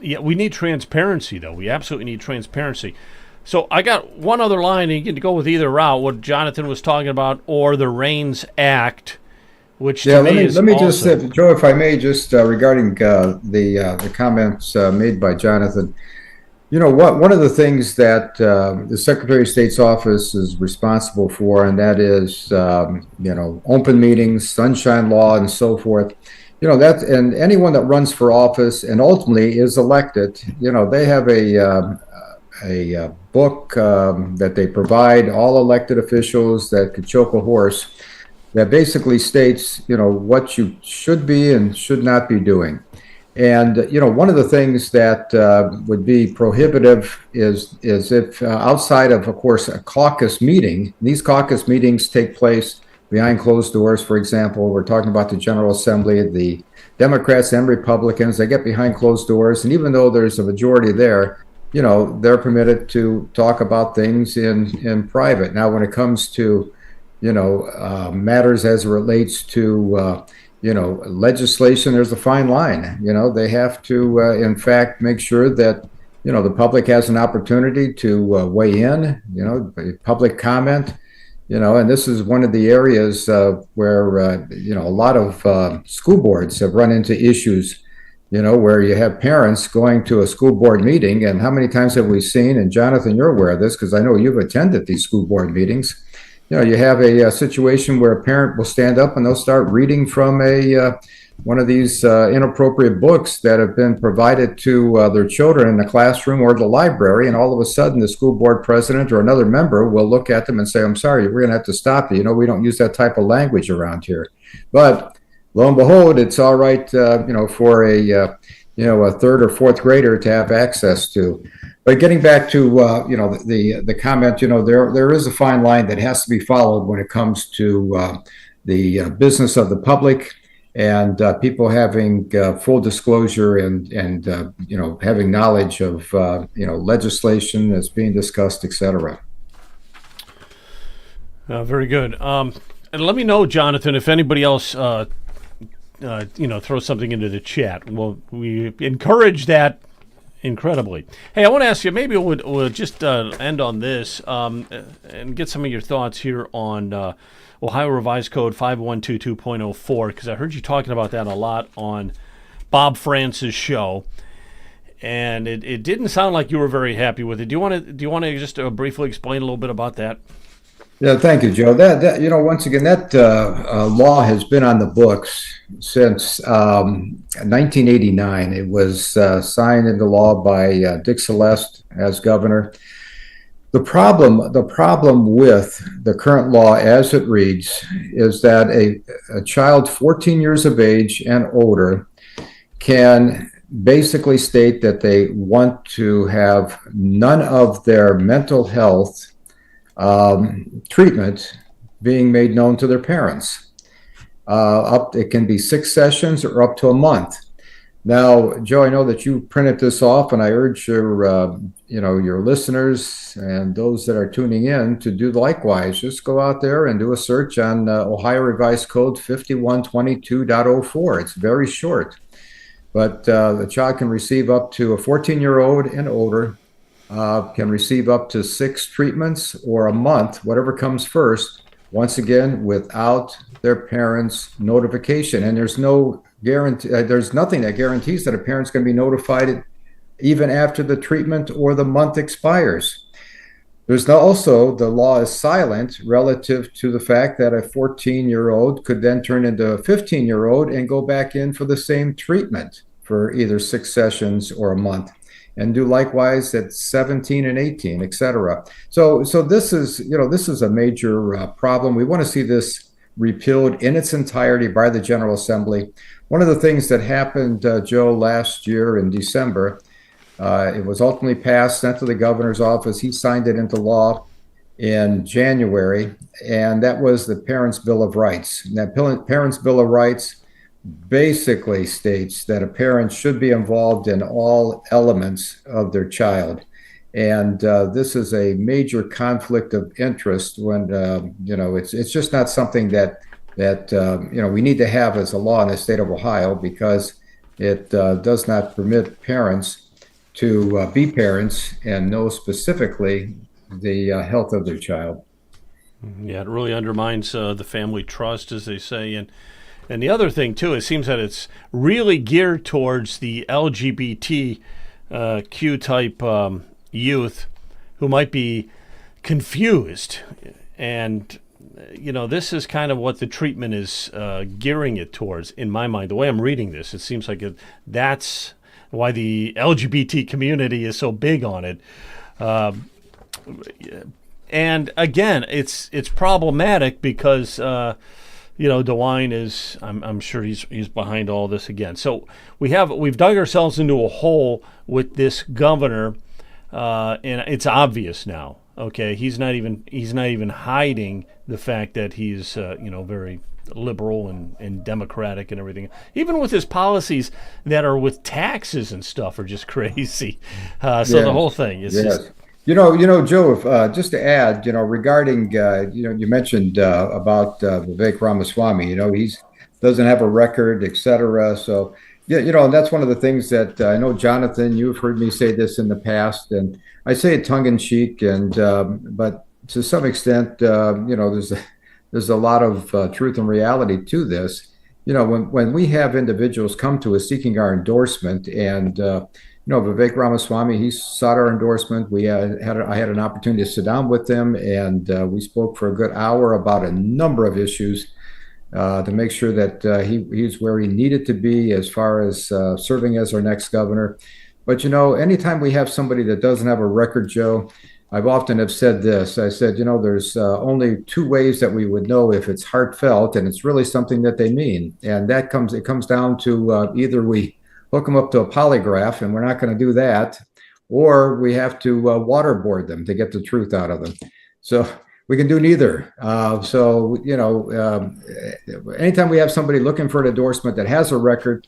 Yeah, we need transparency, though. We absolutely need transparency. So I got one other line, and you can go with either route, what Jonathan was talking about, or the REINS Act, which to me is let me also... just say, Joe, if I may, just regarding the comments made by Jonathan. One of the things that the Secretary of State's office is responsible for, and that is, open meetings, sunshine law, and so forth. And anyone that runs for office and ultimately is elected, they have a book that they provide all elected officials that could choke a horse that basically states, what you should be and should not be doing. And, one of the things that would be prohibitive is if outside of course, a caucus meeting, these caucus meetings take place behind closed doors. For example, we're talking about the General Assembly, the Democrats and Republicans, they get behind closed doors. And even though there's a majority there, they're permitted to talk about things in private. Now, when it comes to, matters as it relates to, legislation, there's a fine line. They have to, in fact, make sure that, the public has an opportunity to weigh in, public comment. And this is one of the areas where, a lot of school boards have run into issues, where you have parents going to a school board meeting. And how many times have we seen, and Jonathan, you're aware of this because I know you've attended these school board meetings, you have a situation where a parent will stand up and they'll start reading from one of these inappropriate books that have been provided to their children in the classroom or the library. And all of a sudden, the school board president or another member will look at them and say, "I'm sorry, we're going to have to stop you. We don't use that type of language around here." But lo and behold, it's all right, for a third or fourth grader to have access to. But getting back to the comment, there is a fine line that has to be followed when it comes to the business of the public and people having full disclosure and having knowledge of legislation that's being discussed, etc. Very good. And let me know, Jonathan, if anybody else throw something into the chat. Well, we encourage that incredibly. Hey, I want to ask you, maybe we'll just end on this and get some of your thoughts here on Ohio Revised Code 5122.04, because I heard you talking about that a lot on Bob France's show, and it didn't sound like you were very happy with it. Do you want to just briefly explain a little bit about that? Yeah, thank you, Joe. That once again, that law has been on the books since 1989. It was signed into law by Dick Celeste as governor. The problem with the current law as it reads is that a child 14 years of age and older can basically state that they want to have none of their mental health treatment being made known to their parents. It can be 6 sessions or up to a month. Now, Joe, I know that you printed this off, and I urge your listeners and those that are tuning in to do likewise. Just go out there and do a search on Ohio Revised Code 5122.04. It's very short, but the child can receive up to a 14-year-old and older. Can receive up to 6 treatments or a month, whatever comes first, once again, without their parents' notification. And there's no guarantee, there's nothing that guarantees that a parent's going to be notified even after the treatment or the month expires. There's also, the law is silent relative to the fact that a 14-year-old could then turn into a 15-year-old and go back in for the same treatment for either 6 sessions or a month, and do likewise at 17 and 18, et cetera. So this is a major problem. We want to see this repealed in its entirety by the General Assembly. One of the things that happened, Joe, last year in December, it was ultimately passed, sent to the governor's office. He signed it into law in January, and that was the Parents' Bill of Rights. And that Parents' Bill of Rights basically states that a parent should be involved in all elements of their child. And this is a major conflict of interest when, it's just not something that we need to have as a law in the state of Ohio, because it does not permit parents to be parents and know specifically the health of their child. Yeah, it really undermines the family trust, as they say. And the other thing, too, it seems that it's really geared towards the LGBTQ type youth who might be confused. And, this is kind of what the treatment is gearing it towards, in my mind. The way I'm reading this, it seems like that's why the LGBT community is so big on it. And, again, it's problematic because DeWine is, I'm sure he's behind all this again. So we've dug ourselves into a hole with this governor, and it's obvious now. Okay, he's not even hiding the fact that he's very liberal and democratic and everything. Even with his policies that are with taxes and stuff are just crazy. The whole thing is just. Joe, if, just to add, regarding, you mentioned about Vivek Ramaswamy, he doesn't have a record, et cetera. So, and that's one of the things that I know, Jonathan, you've heard me say this in the past, and I say it tongue in cheek, but to some extent, there's a lot of truth and reality to this. When we have individuals come to us seeking our endorsement, and Vivek Ramaswamy, he sought our endorsement. I had an opportunity to sit down with him, and we spoke for a good hour about a number of issues to make sure that he's where he needed to be as far as serving as our next governor. But anytime we have somebody that doesn't have a record, Joe, I've often have said this. I said, there's only two ways that we would know if it's heartfelt and it's really something that they mean, and it comes down to either we hook them up to a polygraph, and we're not going to do that, or we have to waterboard them to get the truth out of them. So we can do neither. Anytime we have somebody looking for an endorsement that has a record,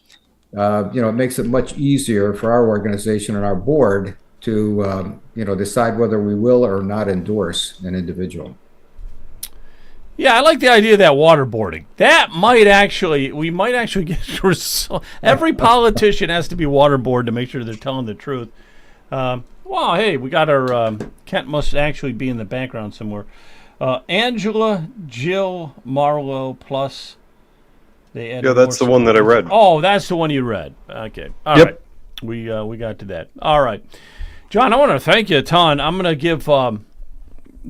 it makes it much easier for our organization and our board to decide whether we will or not endorse an individual. Yeah, I like the idea of that waterboarding. We might actually get every politician has to be waterboarded to make sure they're telling the truth. Wow, hey, we got our Kent must actually be in the background somewhere. Angela, Jill, Marlowe, plus they added that's the one that I read. Oh, that's the one you read. Okay, all right. We got to that. All right, John, I want to thank you a ton. I'm going to give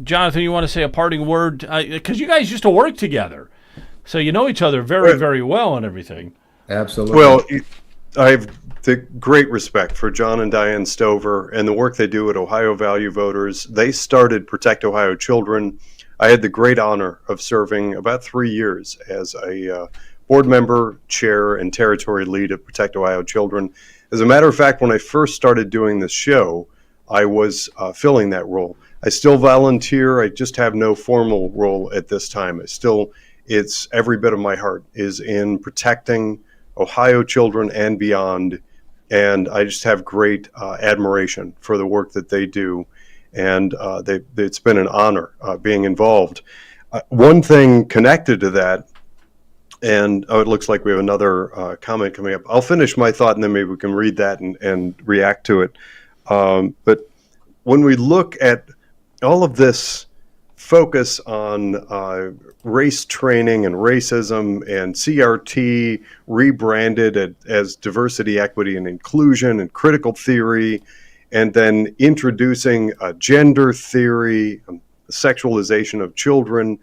Jonathan. You want to say a parting word because you guys used to work together, so you know each other very, very well and everything. Absolutely. Well, I have the great respect for John and Diane Stover and the work they do at Ohio Value Voters. They started Protect Ohio Children. I had the great honor of serving about 3 years as a board member, chair, and territory lead at Protect Ohio Children. As a matter of fact, when I first started doing this show, I was filling that role. I still volunteer. I just have no formal role at this time. It's every bit of my heart is in protecting Ohio children and beyond. And I just have great admiration for the work that they do. And it's been an honor being involved. One thing connected to that, and it looks like we have another comment coming up. I'll finish my thought and then maybe we can read that and react to it. But when we look at all of this focus on race training and racism and CRT rebranded as diversity, equity, and inclusion and critical theory, and then introducing gender theory, sexualization of children,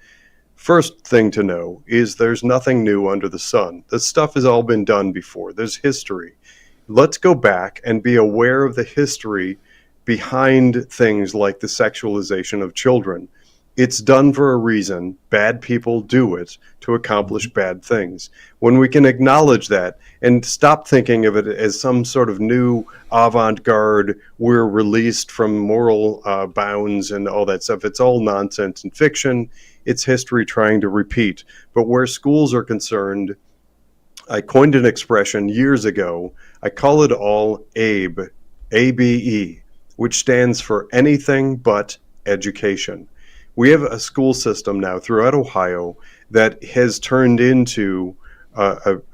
first thing to know is there's nothing new under the sun. This stuff has all been done before. There's history. Let's go back and be aware of the history behind things like the sexualization of children. It's done for a reason. Bad people do it to accomplish bad things. When we can acknowledge that and stop thinking of it as some sort of new avant-garde, we're released from moral bounds and all that stuff. It's all nonsense and fiction. It's history trying to repeat. But where schools are concerned, I coined an expression years ago. I call it all ABE, A-B-E, which stands for anything but education. We have a school system now throughout Ohio that has turned into an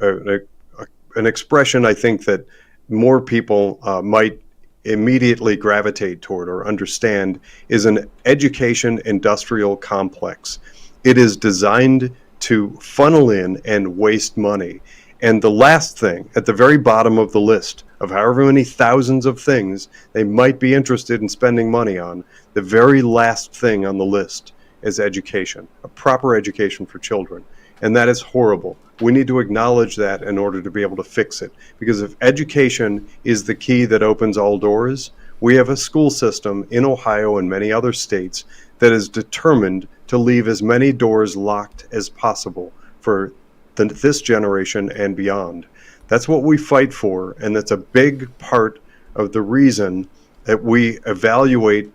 expression I think that more people might immediately gravitate toward or understand is an education industrial complex. It is designed to funnel in and waste money. And the last thing at the very bottom of the list of however many thousands of things they might be interested in spending money on, the very last thing on the list is education, a proper education for children. And that is horrible. We need to acknowledge that in order to be able to fix it. Because if education is the key that opens all doors, we have a school system in Ohio and many other states that is determined to leave as many doors locked as possible for this generation and beyond. That's what we fight for, and that's a big part of the reason that we evaluate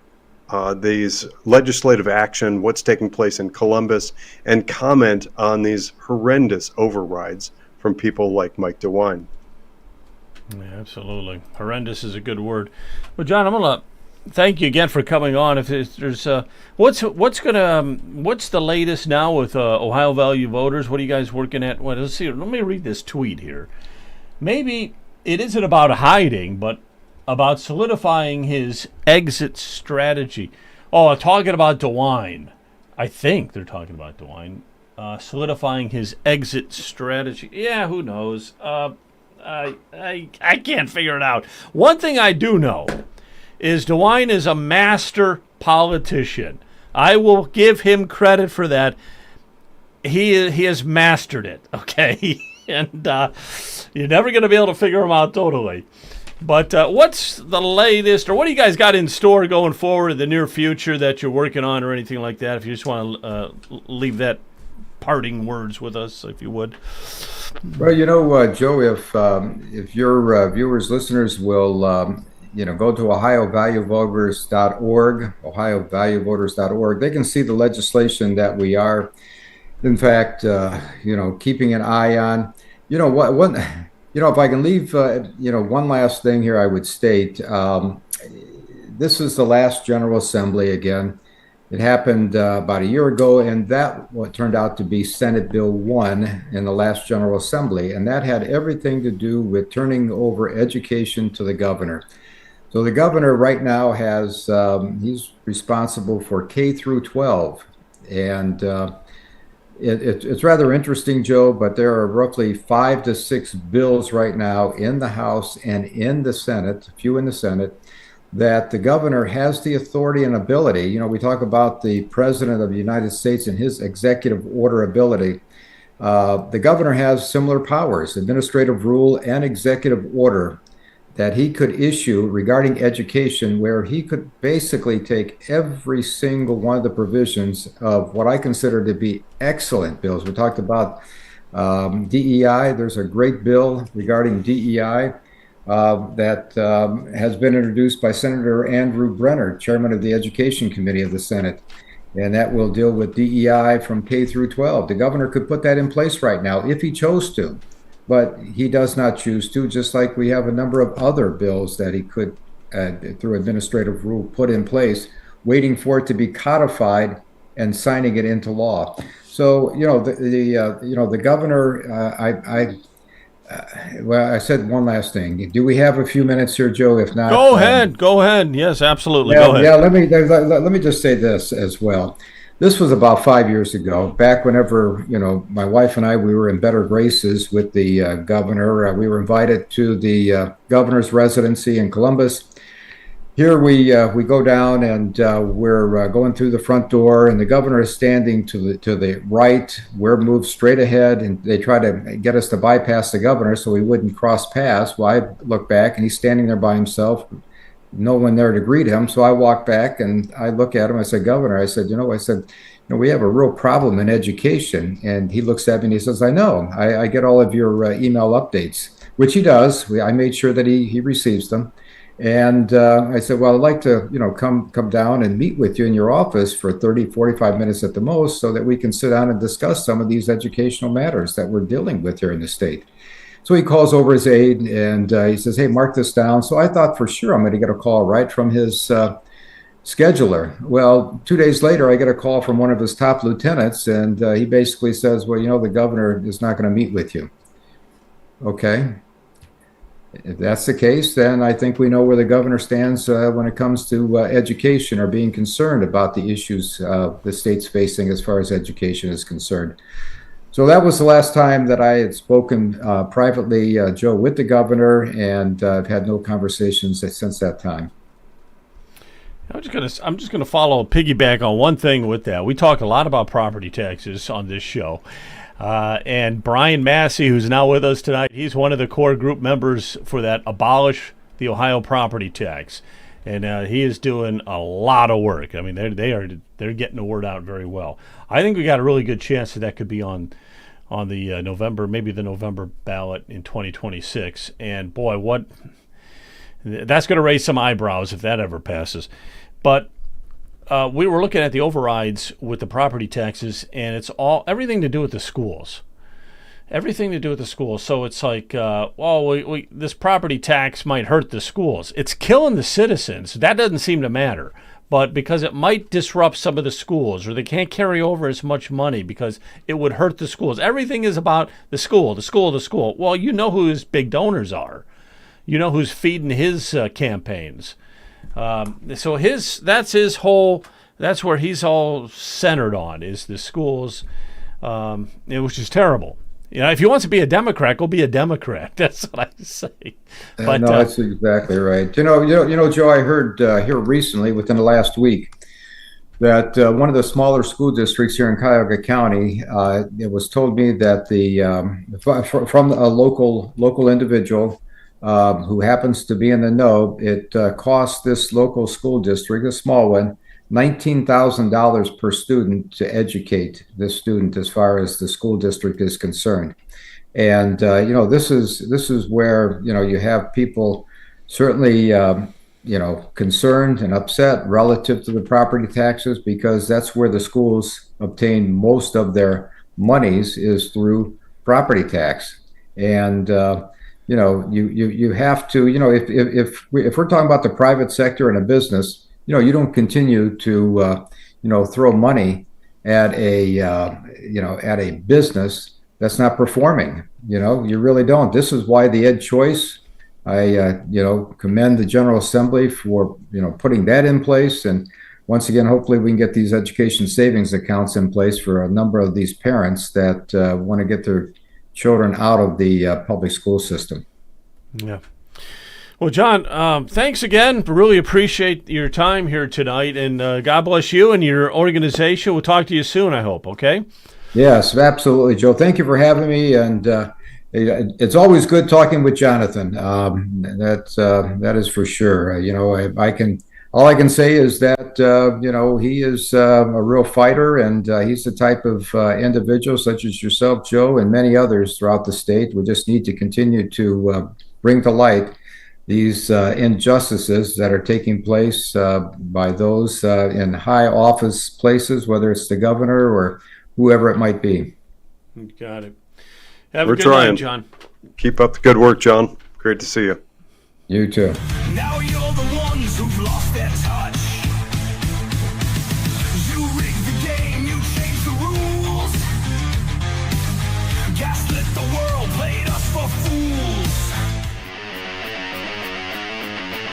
these legislative action, what's taking place in Columbus, and comment on these horrendous overrides from people like Mike DeWine. Yeah, absolutely. Horrendous is a good word. Well, John, I'm going to thank you again for coming on. If there's what's the latest now with Ohio Value Voters? What are you guys working at? Well, let's see. Let me read this tweet here. Maybe it isn't about hiding, but about solidifying his exit strategy. Oh, talking about DeWine. I think they're talking about DeWine. Solidifying his exit strategy. Yeah, who knows? I can't figure it out. One thing I do know is DeWine is a master politician. I will give him credit for that. He has mastered it, okay? And you're never going to be able to figure him out totally. But what's the latest, or what do you guys got in store going forward in the near future that you're working on or anything like that? If you just want to leave that parting words with us, if you would. Well, Joe, if your viewers, listeners will, go to ohiovaluevoters.org, they can see the legislation that we are, in fact, keeping an eye on. If I can leave, one last thing here, I would state, this is the last General Assembly again. It happened about a year ago, and that what turned out to be Senate Bill 1 in the last General Assembly, and that had everything to do with turning over education to the governor. So the governor right now has, he's responsible for K through 12, and it's rather interesting, Joe, but there are roughly 5 to 6 bills right now in the House and in the Senate, a few in the Senate, that the governor has the authority and ability. We talk about the president of the United States and his executive order ability. The governor has similar powers, administrative rule and executive order, that he could issue regarding education, where he could basically take every single one of the provisions of what I consider to be excellent bills. We talked about DEI. There's a great bill regarding DEI that has been introduced by Senator Andrew Brenner, chairman of the Education Committee of the Senate, and that will deal with DEI from K through 12. The governor could put that in place right now if he chose to, but he does not choose to, just like we have a number of other bills that he could, through administrative rule, put in place, waiting for it to be codified and signing it into law. So, the governor, well, I said one last thing. Do we have a few minutes here, Joe? If not, Go ahead. Yes, absolutely. Yeah, Go ahead. yeah. Let me just say this as well. This was about 5 years ago, back whenever my wife and I, we were in better graces with the governor. We were invited to the governor's residency in Columbus. Here we go down, and we're going through the front door, and the governor is standing to the right. We're moved straight ahead, and they try to get us to bypass the governor so we wouldn't cross paths. Well, I look back, and he's standing there by himself, no one there to greet him. So I walk back, and I look at him. I said, "Governor," I said, we have a real problem in education. And he looks at me and he says, "I know. I get all of your email updates," which he does. I made sure that he receives them. And I said, "Well, I'd like to, come down and meet with you in your office for 30, 45 minutes at the most, so that we can sit down and discuss some of these educational matters that we're dealing with here in the state." So he calls over his aide, and he says, "Hey, mark this down." So I thought for sure I'm going to get a call right from his scheduler. Well, 2 days later, I get a call from one of his top lieutenants, and he basically says, "Well, the governor is not going to meet with you." Okay. If that's the case, then I think we know where the governor stands when it comes to education, or being concerned about the issues the state's facing as far as education is concerned. So that was the last time that I had spoken privately, Joe, with the governor, and I've had no conversations since that time. I'm just gonna follow piggyback on one thing with that. We talk a lot about property taxes on this show. And Brian Massey, who's now with us tonight, he's one of the core group members for that Abolish the Ohio Property Tax, and he is doing a lot of work. I mean, they're getting the word out very well. I think we got a really good chance that could be on the November ballot in 2026. And boy, that's going to raise some eyebrows if that ever passes. But we were looking at the overrides with the property taxes, and it's everything to do with the schools. Everything to do with the schools. So it's like, this property tax might hurt the schools. It's killing the citizens. That doesn't seem to matter. But because it might disrupt some of the schools, or they can't carry over as much money because it would hurt the schools. Everything is about the school. Well, you know who his big donors are. You know who's feeding his campaigns. So that's his whole That's where he's all centered on, is the schools, which is terrible. If he wants to be a Democrat, go be a Democrat. That's what I say. But no, that's exactly right. Joe, I heard here recently, within the last week, that one of the smaller school districts here in Cuyahoga County, it was told me that from a local individual who happens to be in the know, it cost this local school district, a small one, $19,000 per student to educate this student as far as the school district is concerned. And this is where you have people certainly concerned and upset relative to the property taxes, because that's where the schools obtain most of their monies, is through property tax. And you have to, if we're talking about the private sector and a business, you don't continue to throw money at a business that's not performing. You really don't. This is why the Ed Choice, I commend the General Assembly for putting that in place. And once again, hopefully we can get these education savings accounts in place for a number of these parents that want to get their children out of the public school system. Yeah. Well, John, thanks again. Really appreciate your time here tonight, and God bless you and your organization. We'll talk to you soon, I hope, okay? Yes, absolutely, Joe. Thank you for having me, and it's always good talking with Jonathan. That is for sure. All I can say is that he is a real fighter, and he's the type of individual, such as yourself, Joe, and many others throughout the state. We just need to continue to bring to light these injustices that are taking place by those in high office places, whether it's the governor or whoever it might be. Got it. Have We're a good trying. night, John. Keep up the good work, John. Great to see you. You too. Now